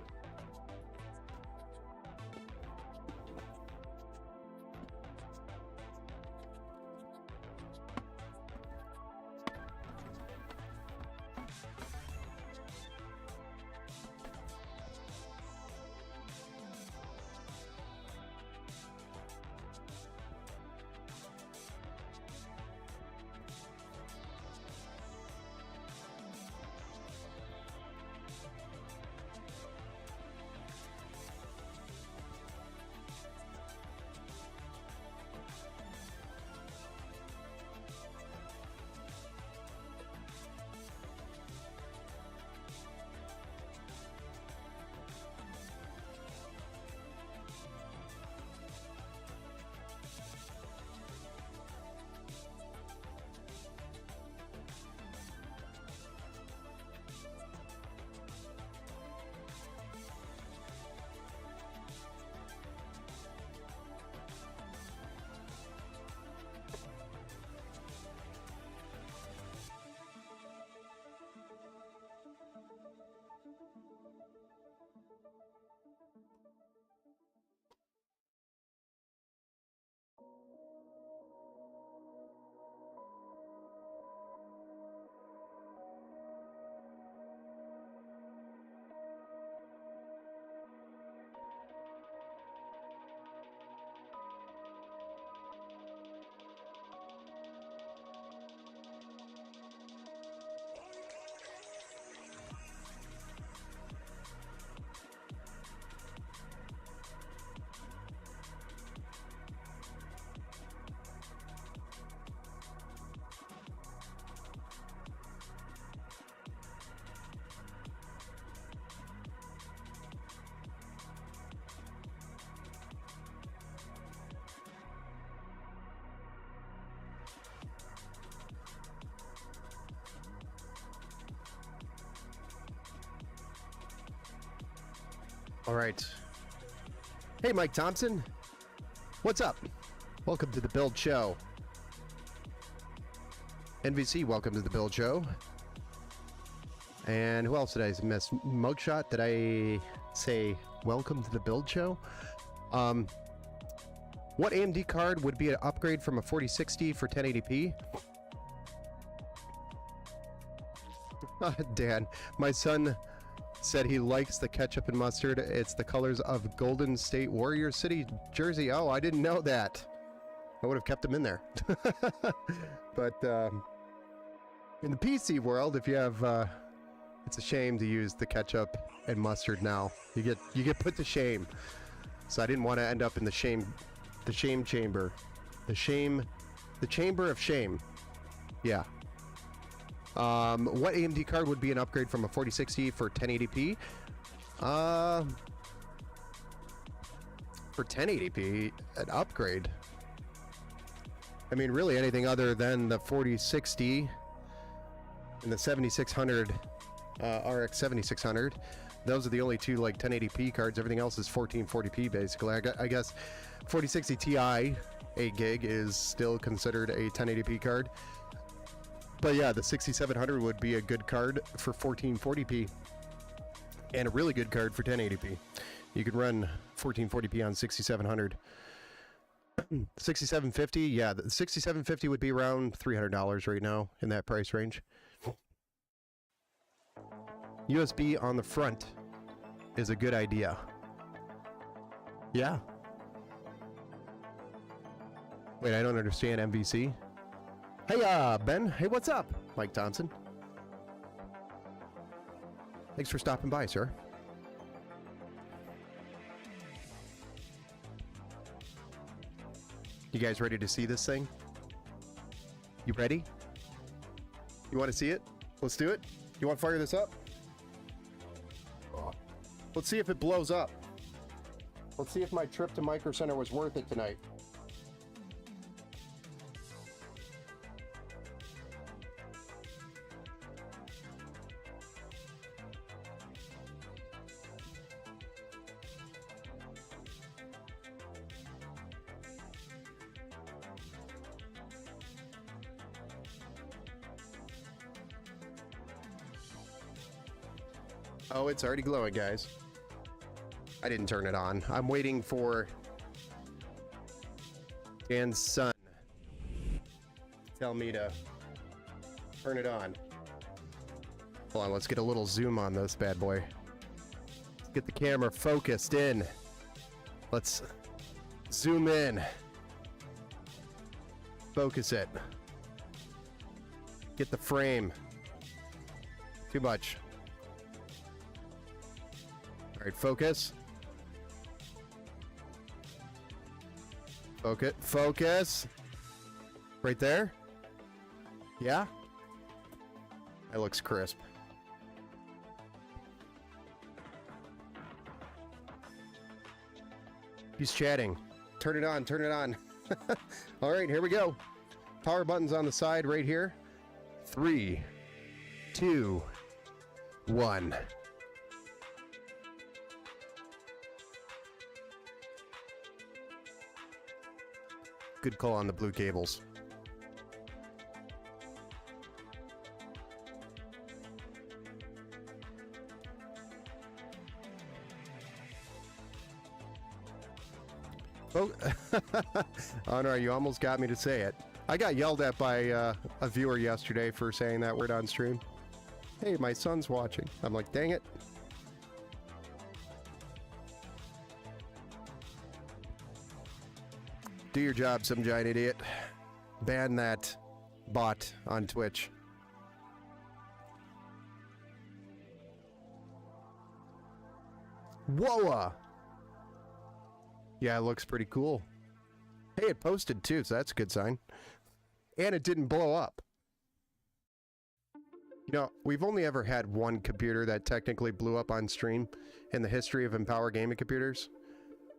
All right. Hey, Mike Thompson. What's up? Welcome to the Build Show. NVC, welcome to the Build Show. And who else did I miss? Mugshot, did I say welcome to the Build Show? What AMD card would be an upgrade from a 4060 for 1080p? Dan, my son said he likes the ketchup and mustard. It's the colors of Golden State Warrior City jersey. Oh, I didn't know that. I would have kept them in there. But in the PC world, if you have, it's a shame to use the ketchup and mustard now. You get put to shame. So I didn't want to end up in the shame chamber, the chamber of shame. Yeah. What AMD card would be an upgrade from a 4060 for 1080p? For 1080p, an upgrade. I mean, really anything other than the 4060 and the 7600, RX 7600. Those are the only two like 1080p cards. Everything else is 1440p basically. I guess 4060 Ti 8 gig is still considered a 1080p card. But yeah, the 6700 would be a good card for 1440p and a really good card for 1080p. You could run 1440p on 6700. 6750, yeah, the 6750 would be around $300 right now in that price range. USB on the front is a good idea. Yeah. Wait, I don't understand MVC. Hey, Ben. Hey, what's up? Mike Thompson. Thanks for stopping by, sir. You guys ready to see this thing? You ready? You want to see it? Let's do it. You want to fire this up? Let's see if it blows up. Let's see if my trip to Micro Center was worth it tonight. Oh, it's already glowing, guys. I didn't turn it on. I'm waiting for Dan's son to tell me to turn it on. Hold on, let's get a little zoom on this bad boy. Let's get the camera focused in. Let's zoom in. Focus it. Get the frame. Too much. All right, focus. Focus. Focus. Right there. Yeah. That looks crisp. He's chatting. Turn it on. Turn it on. All right, here we go. Power button's on the side right here. 3, 2, 1. Good call on the blue cables. Oh, Honor, you almost got me to say it. I got yelled at by a viewer yesterday for saying that word on stream. Hey, my son's watching. I'm like, dang it. Do your job, some giant idiot. Ban that bot on Twitch. Whoa! Yeah, it looks pretty cool. Hey, it posted too, so that's a good sign. And it didn't blow up. You know, we've only ever had one computer that technically blew up on stream in the history of Empower Gaming Computers.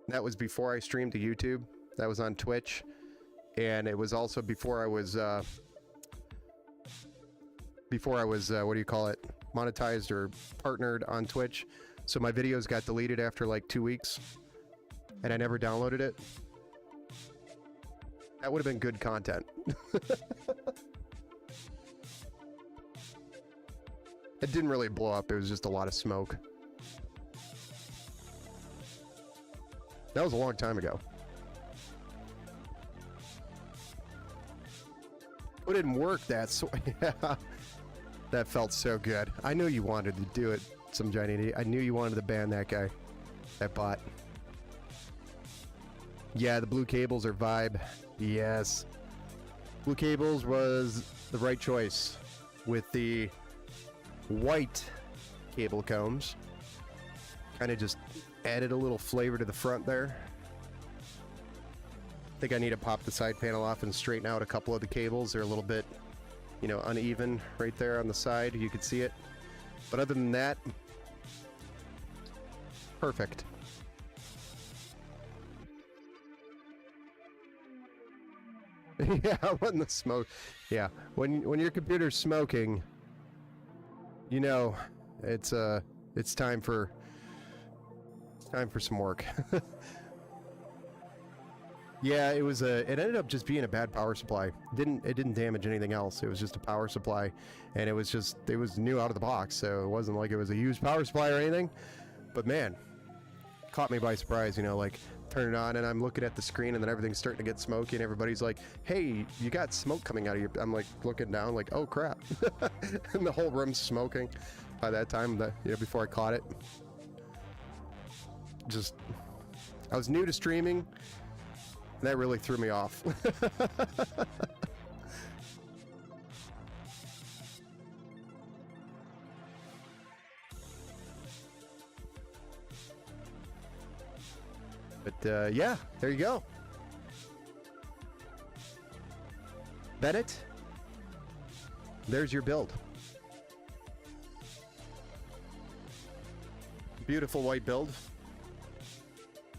That was before I streamed to YouTube. That was on Twitch. And it was also before I was, what do you call it? Monetized or partnered on Twitch. So my videos got deleted after like 2 weeks. And I never downloaded it. That would have been good content. It didn't really blow up. It was just a lot of smoke. That was a long time ago. It didn't work that so yeah. That felt so good. I knew you wanted to do it, some giant idiot. I knew you wanted to ban that guy. That bot. Yeah, the blue cables are vibe. Yes. Blue cables was the right choice with the white cable combs. Kind of just added a little flavor to the front there. I think I need to pop the side panel off and straighten out a couple of the cables. They're a little bit, you know, uneven right there on the side. You can see it. But other than that, perfect. Yeah, when the smoke. Yeah, when your computer's smoking, you know, it's time for some work. Yeah, it ended up just being a bad power supply. It didn't damage anything else. It was just a power supply, and it was new out of the box, so it wasn't like it was a used power supply or anything. But man, caught me by surprise, you know, like turn it on and I'm looking at the screen and then everything's starting to get smoky and everybody's like, hey, you got smoke coming out of your... I'm like looking down like, oh crap. And the whole room's smoking by that time, before I caught it. Just, I was new to streaming and that really threw me off. But yeah, there you go. Bennett, there's your build. Beautiful white build.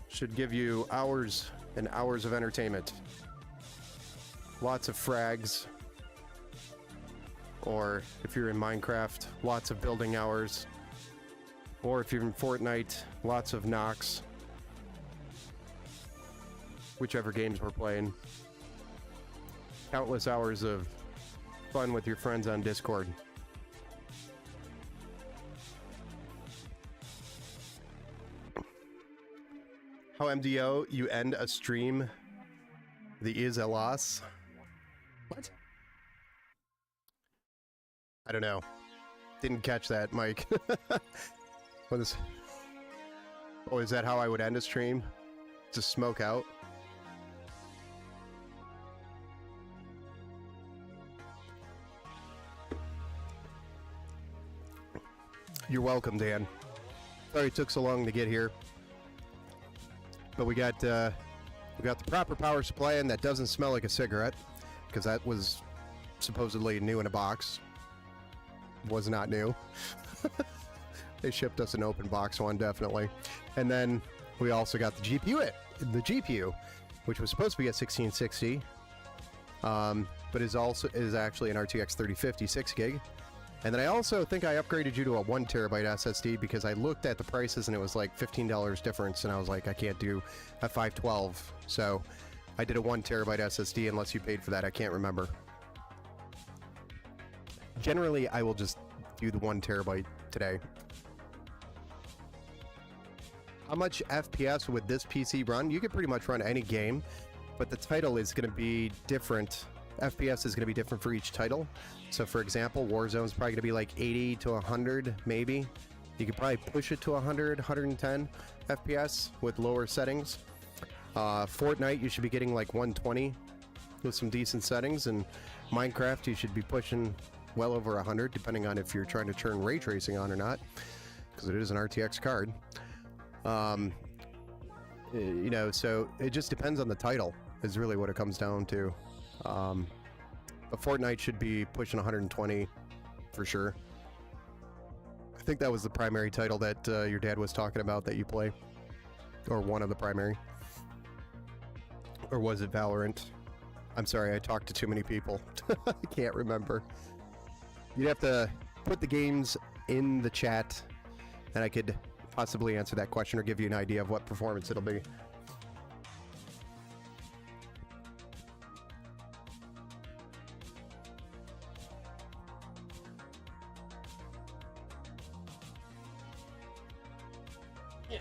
Should give you hours and hours of entertainment. Lots of frags. Or if you're in Minecraft, lots of building hours. Or if you're in Fortnite, lots of knocks. Whichever games we're playing. Countless hours of fun with your friends on Discord. How MDO, you end a stream, the is a loss? What? I don't know. Didn't catch that, Mike. What is... Oh, is that how I would end a stream? Just smoke out? You're welcome, Dan. Sorry it took so long to get here. But we got the proper power supply in that doesn't smell like a cigarette, because that was supposedly new in a box. Was not new. They shipped us an open box one, definitely. And then we also got the GPU, which was supposed to be at 1660, but is actually an RTX 3050 6 gig. And then I also think I upgraded you to a 1 terabyte SSD because I looked at the prices and it was like $15 difference, and I was like, I can't do a 512. So I did a 1 terabyte SSD unless you paid for that. I can't remember. Generally, I will just do the 1 terabyte today. How much FPS would this PC run? You could pretty much run any game, but the title is going to be different. FPS is going to be different for each title. So for example, Warzone is probably going to be like 80 to 100 maybe. You could probably push it to 100, 110 FPS with lower settings. Fortnite, you should be getting like 120 with some decent settings, and Minecraft, you should be pushing well over 100, depending on if you're trying to turn ray tracing on or not, because it is an RTX card. You know, so it just depends on the title, is really what it comes down to. But Fortnite should be pushing 120 for sure. I think that was the primary title that your dad was talking about that you play, or one of the primary. Or was it Valorant? I'm sorry, I talked to too many people. I can't remember. You'd have to put the games in the chat, and I could possibly answer that question or give you an idea of what performance it'll be. Yeah.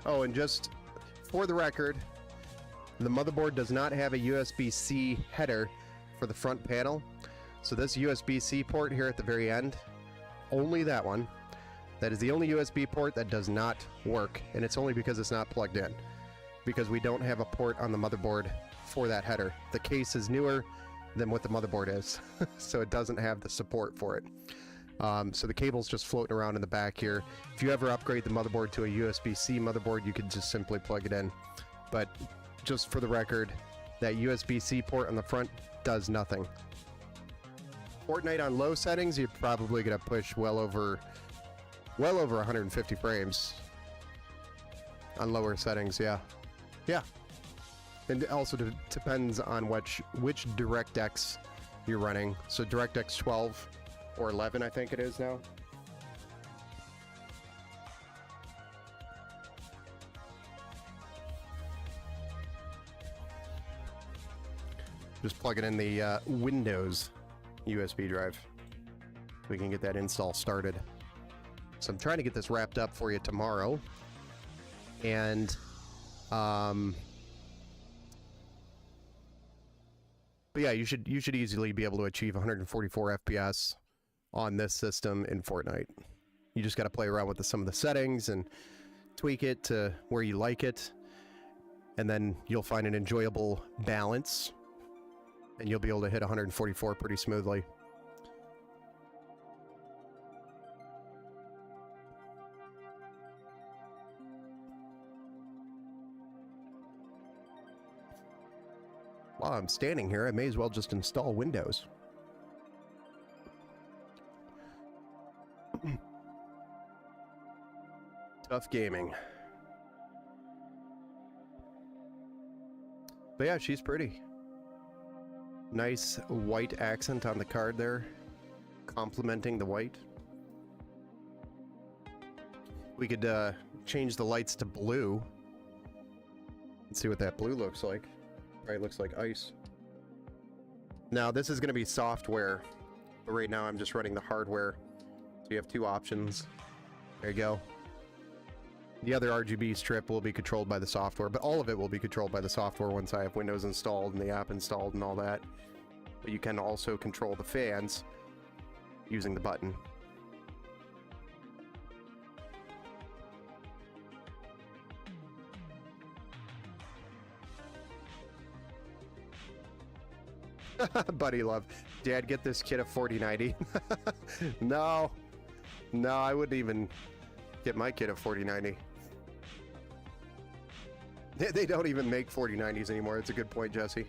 Oh, and just for the record, the motherboard does not have a USB-C header for the front panel. So this USB-C port here at the very end, only that one, that is the only USB port that does not work, and it's only because it's not plugged in, because we don't have a port on the motherboard for that header. The case is newer than what the motherboard is, so it doesn't have the support for it. So the cable's just floating around in the back here. If you ever upgrade the motherboard to a USB-C motherboard, you could just simply plug it in. But just for the record, that USB-C port on the front does nothing. Fortnite on low settings, you're probably going to push well over 150 frames on lower settings. Yeah, and it also depends on which DirectX you're running. So DirectX 12 or 11, I think it is now. Just plug it in the Windows USB drive. We can get that install started. So I'm trying to get this wrapped up for you tomorrow. And but yeah, you should easily be able to achieve 144 FPS on this system in Fortnite. You just got to play around with some of the settings and tweak it to where you like it, and then you'll find an enjoyable balance, and you'll be able to hit 144 pretty smoothly. While I'm standing here, I may as well just install Windows. Tough gaming. But yeah, she's pretty. Nice white accent on the card there, complementing the white. We could change the lights to blue and see what that blue looks like. Right, looks like ice. Now this is going to be software, but right now I'm just running the hardware. So you have two options. There you go. The other RGB strip will be controlled by the software, but all of it will be controlled by the software once I have Windows installed and the app installed and all that. But you can also control the fans using the button. Buddy love. Dad, get this kid a 4090. No, I wouldn't even get my kid a 4090. They don't even make 4090s anymore. It's a good point, Jesse.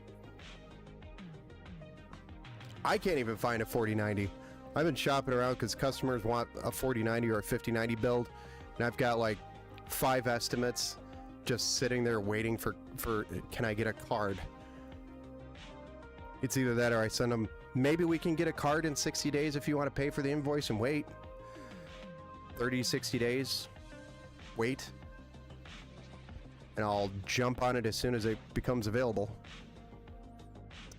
I can't even find a 4090. I've been shopping around because customers want a 4090 or a 5090 build, and I've got like 5 estimates just sitting there waiting for can I get a card? It's either that or I send them, maybe we can get a card in 60 days if you want to pay for the invoice and wait. 30, 60 days, wait. And I'll jump on it as soon as it becomes available.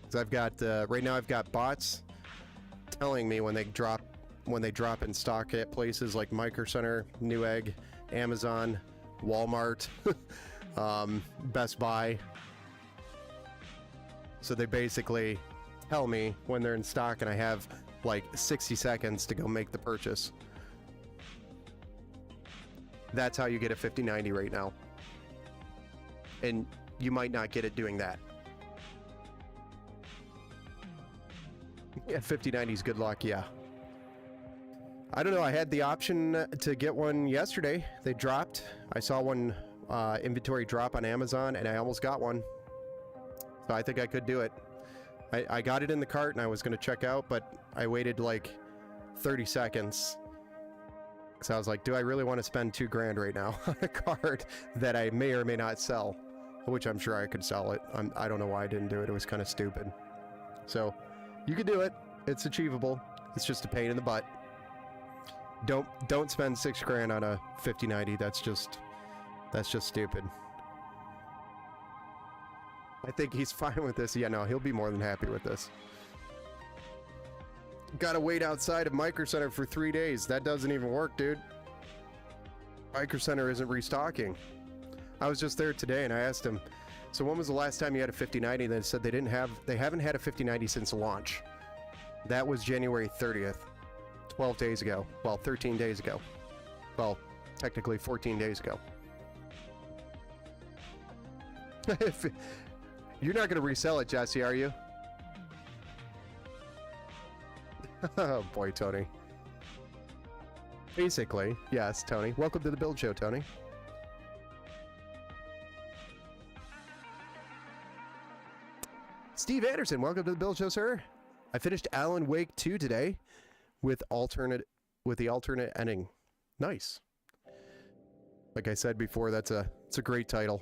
So I've got, right now I've got bots telling me when they drop in stock at places like Micro Center, Newegg, Amazon, Walmart, Best Buy. So they basically tell me when they're in stock and I have like 60 seconds to go make the purchase. That's how you get a 5090 right now. And you might not get it doing that. Yeah, 5090's good luck, yeah. I don't know, I had the option to get one yesterday. They dropped. I saw one inventory drop on Amazon and I almost got one. So I think I could do it. I got it in the cart and I was going to check out, but I waited like 30 seconds. So I was like, do I really want to spend $2,000 right now on a card that I may or may not sell? Which I'm sure I could sell it. I don't know why I didn't do it. It was kind of stupid. So you could do it. It's achievable. It's just a pain in the butt. Don't spend $6,000 on a 5090. That's just stupid. I think he's fine with this. Yeah, no, he'll be more than happy with this. Gotta wait outside of Micro Center for 3 days. That doesn't even work, dude. Micro Center isn't restocking. I was just there today and I asked him, so when was the last time you had a 5090? They said they haven't had a 5090 since launch. That was January 30th, 12 days ago. Well, 13 days ago. Well, technically 14 days ago. You're not going to resell it, Jesse, are you? Oh boy, Tony. Basically, yes, Tony. Welcome to the Build Show, Tony. Steve Anderson, welcome to the Build Show, sir. I finished Alan Wake 2 today with the alternate ending. Nice. Like I said before, it's a great title.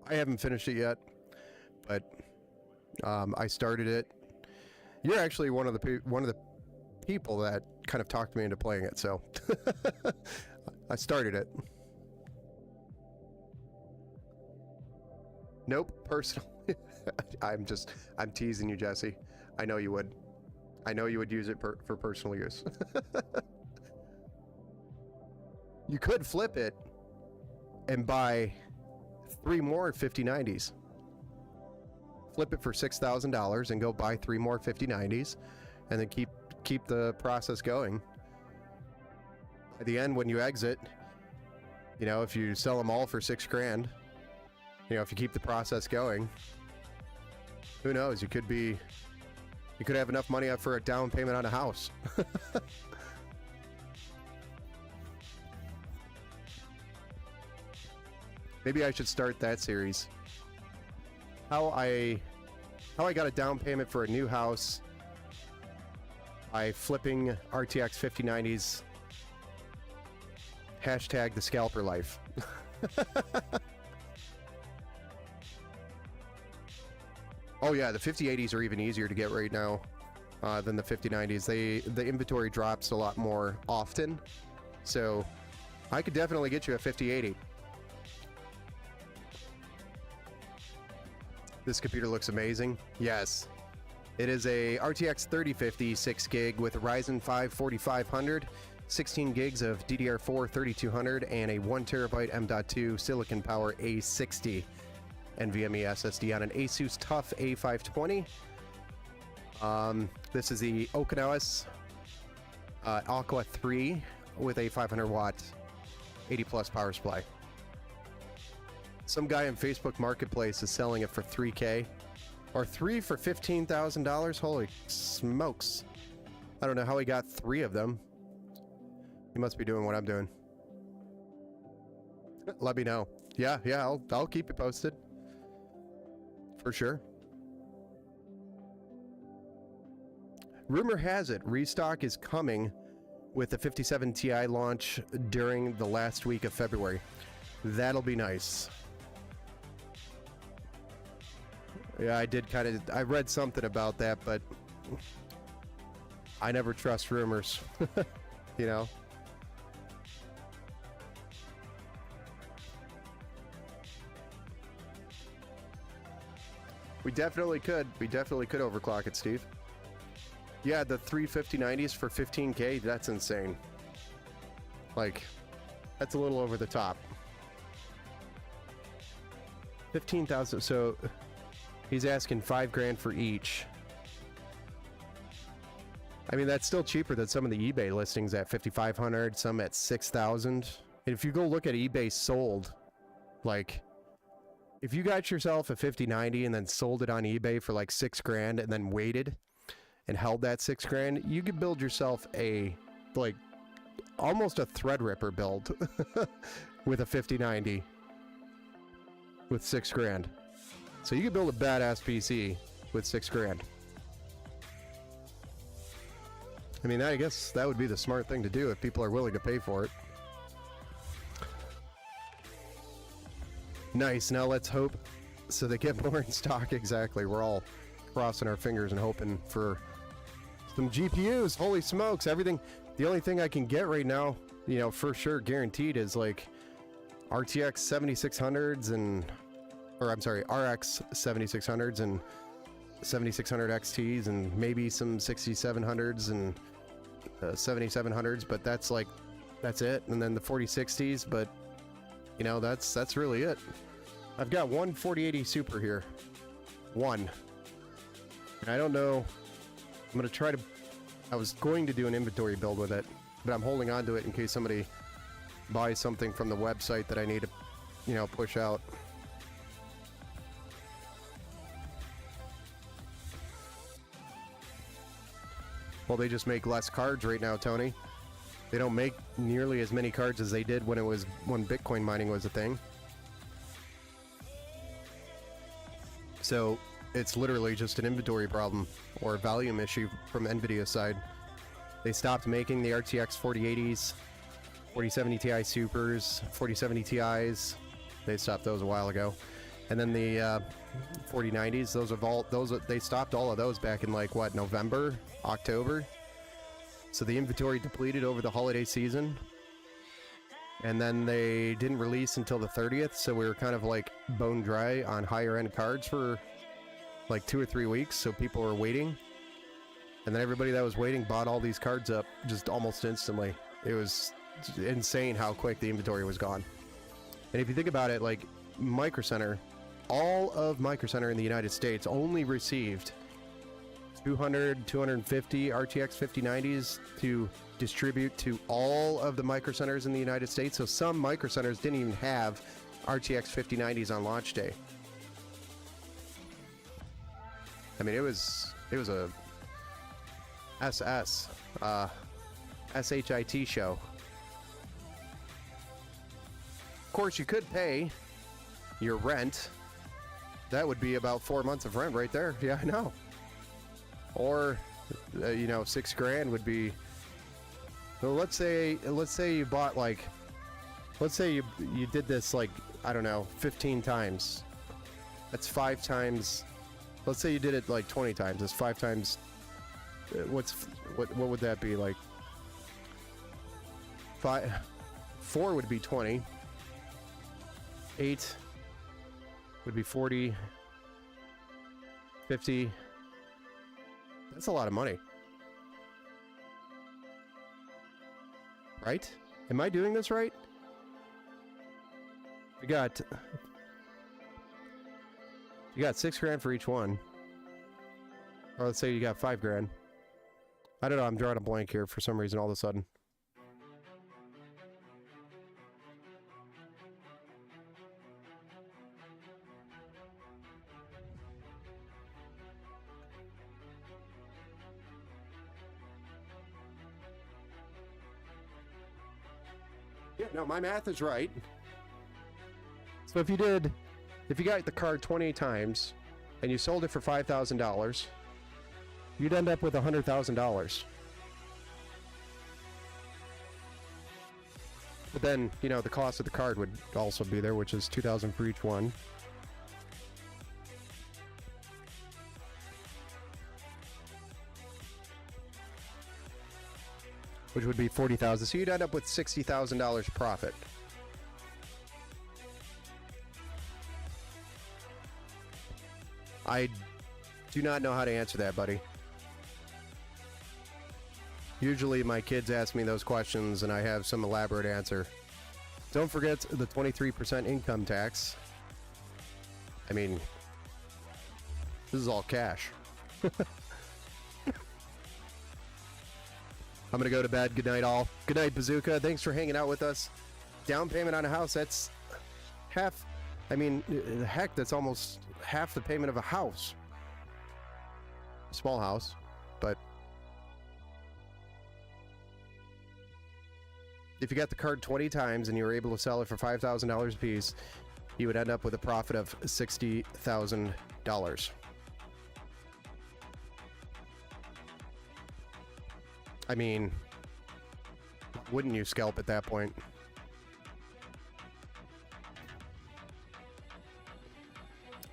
I haven't finished it yet, but I started it. You're actually one of the people that kind of talked me into playing it, so I started it. Nope, personal. I'm teasing you, Jesse. I know you would. I know you would use it for personal use. You could flip it and buy 3 more 5090s. Flip it for $6,000 and go buy 3 more 5090s, and then keep the process going. At the end, when you exit, you know, if you sell them all for $6,000, you know, if you keep the process going, who knows? You could have enough money up for a down payment on a house. Maybe I should start that series. How I got a down payment for a new house by flipping RTX 5090s. Hashtag the scalper life. Oh yeah, the 5080s are even easier to get right now than the 5090s. The inventory drops a lot more often, so I could definitely get you a 5080. This computer looks amazing. Yes. It is a RTX 3050 6 gig with a Ryzen 5 4500 16 gigs of DDR4 3200 and a 1 terabyte M.2 Silicon Power A60 NVMe SSD on an Asus TUF A520. This is the Okinawa Aqua 3 with a 500 watt 80 plus power supply. Some guy in Facebook Marketplace is selling it for $3K or 3 for $15,000. Holy smokes. I don't know how he got 3 of them. He must be doing what I'm doing. Let me know. Yeah, I'll keep you posted. For sure. Rumor has it, restock is coming with the 57 Ti launch during the last week of February. That'll be nice. Yeah, I read something about that, but I never trust rumors. You know? We definitely could overclock it, Steve. Yeah, the 35090s for 15K, that's insane. Like, that's a little over the top. 15,000, so he's asking $5,000 for each. I mean, that's still cheaper than some of the eBay listings at 5,500, some at 6,000. If you go look at eBay sold, like, if you got yourself a 5090 and then sold it on eBay for like $6,000 and then waited and held that $6,000, you could build yourself a, like, almost a Threadripper build with a 5090 with $6,000. So you could build a badass PC with $6,000. I mean, I guess that would be the smart thing to do if people are willing to pay for it. Nice. Now let's hope so they get more in stock. Exactly. We're all crossing our fingers and hoping for some GPUs. Holy smokes. Everything. The only thing I can get right now, you know, for sure guaranteed is like RTX 7600s and, or I'm sorry, RX 7600s and 7600 XTs and maybe some 6700s and 7700s, but that's like, that's it. And then the 4060s, but you know, that's really it. I've got one 4080 Super here. One. And I don't know. I'm going to try to... I was going to do an inventory build with it, but I'm holding on to it in case somebody buys something from the website that I need to, you know, push out. Well, they just make less cards right now, Tony. They don't make nearly as many cards as they did when Bitcoin mining was a thing. So it's literally just an inventory problem or a volume issue from NVIDIA's side. They stopped making the RTX 4080s, 4070 Ti Supers, 4070 Ti's. They stopped those a while ago. And then the 4090s, they stopped all of those back in like what, November, October. So the inventory depleted over the holiday season, and then they didn't release until the 30th, so we were kind of like bone dry on higher end cards for like 2 or 3 weeks, so people were waiting. And then everybody that was waiting bought all these cards up just almost instantly. It was insane how quick the inventory was gone. And if you think about it, like Micro Center, all of Micro Center in the United States only received 200, 250 RTX 5090s to distribute to all of the Micro Centers in the United States. So some Micro Centers didn't even have RTX 5090s on launch day. I mean, it was a SHIT show. Of course, you could pay your rent. That would be about 4 months of rent right there. Yeah, I know. Or, you know, $6,000 would be. Well, let's say you bought like, let's say you did this like, I don't know, 15 times. That's 5 times. Let's say you did it like 20 times. That's 5 times. What would that be like? 4 would be 20. 8 would be 40. 50. That's a lot of money. Right? Am I doing this right? You got 6 grand for each one. Or let's say you got 5 grand. I don't know, I'm drawing a blank here for some reason all of a sudden. Yeah, no, my math is right. So if you got the card 20 times and you sold it for $5,000, you'd end up with $100,000. But then, you know, the cost of the card would also be there, which is $2,000 for each one. Which would be $40,000. So you'd end up with $60,000 profit. I do not know how to answer that, buddy. Usually my kids ask me those questions and I have some elaborate answer. Don't forget the 23% income tax. I mean, this is all cash. I'm going to go to bed. Good night, all. Good night, Bazooka. Thanks for hanging out with us. Down payment on a house, that's half. I mean, heck, that's almost half the payment of a house. Small house, but if you got the card 20 times and you were able to sell it for $5,000 a piece, you would end up with a profit of $60,000. I mean, wouldn't you scalp at that point?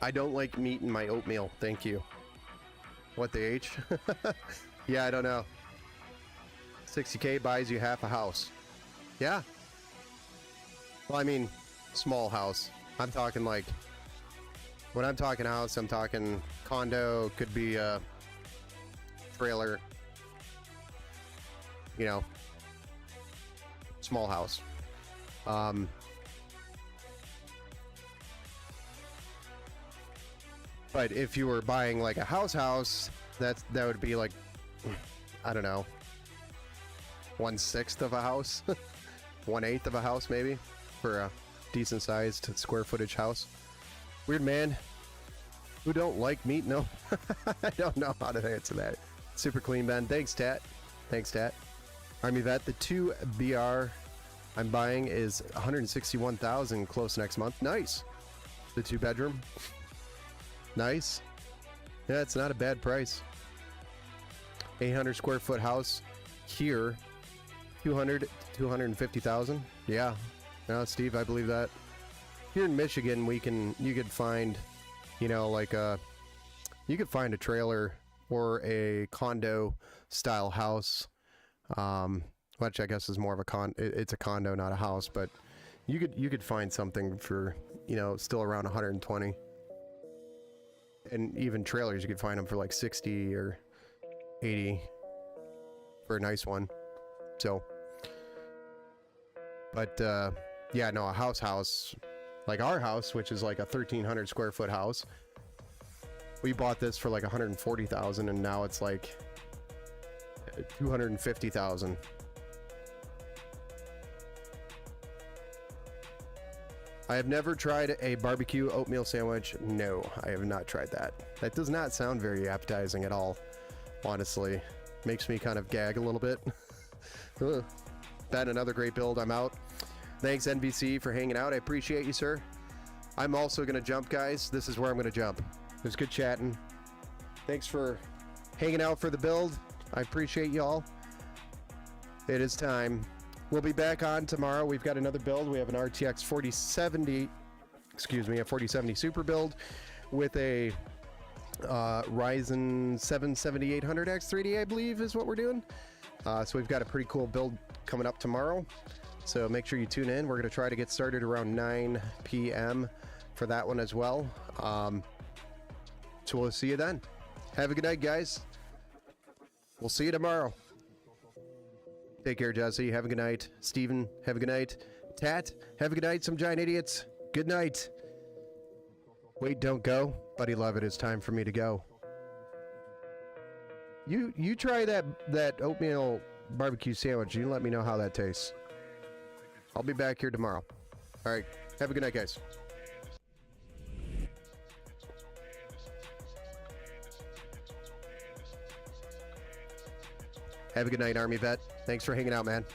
I don't like meat in my oatmeal. Thank you. What the H? Yeah, I don't know. 60K buys you half a house. Yeah. Well, I mean, small house. I'm talking like, when I'm talking house, I'm talking condo, could be a trailer. You know, small house. But if you were buying like a house, that would be like, I don't know, 1/6 of a house, 1/8 of a house maybe, for a decent sized square footage house. Weird man who don't like meat. No, I don't know how to answer that. Super clean, Ben. Thanks, Tat. Thanks, Tat. Army Vet, the 2 BR I'm buying is $161,000 close next month. Nice. The 2-bedroom. Nice. Yeah, it's not a bad price. 800 square foot house here. 200 to 250,000. Yeah. No, Steve, I believe that. Here in Michigan, you could find, you know, like you could find a trailer or a condo style house. Which I guess is more of it's a condo, not a house, but you could find something for, you know, still around 120. And even trailers, you could find them for like 60 or 80 for a nice one. So, but yeah, no, a house, like our house, which is like a 1,300 square foot house. We bought this for like 140,000, and now it's like 250,000. I have never tried a barbecue oatmeal sandwich. No, I have not tried that. That does not sound very appetizing at all, honestly. Makes me kind of gag a little bit. Ben, another great build. I'm out. Thanks, NBC, for hanging out. I appreciate you, sir. I'm also going to jump, guys. This is where I'm going to jump. It was good chatting. Thanks for hanging out for the build. I appreciate y'all. It is time. We'll be back on tomorrow. We've got another build. We have an RTX 4070, a 4070 Super build with a Ryzen 7 7800X 3D, I believe is what we're doing. So we've got a pretty cool build coming up tomorrow. So make sure you tune in. We're going to try to get started around 9 p.m. for that one as well. So we'll see you then. Have a good night, guys. We'll see you tomorrow. Take care, Jesse. Have a good night. Steven, have a good night. Tat, have a good night. Some giant idiots. Good night. Wait, don't go. Buddy Lovett, it's time for me to go. You try that oatmeal barbecue sandwich. You let me know how that tastes. I'll be back here tomorrow. All right. Have a good night, guys. Have a good night, Army vet. Thanks for hanging out, man.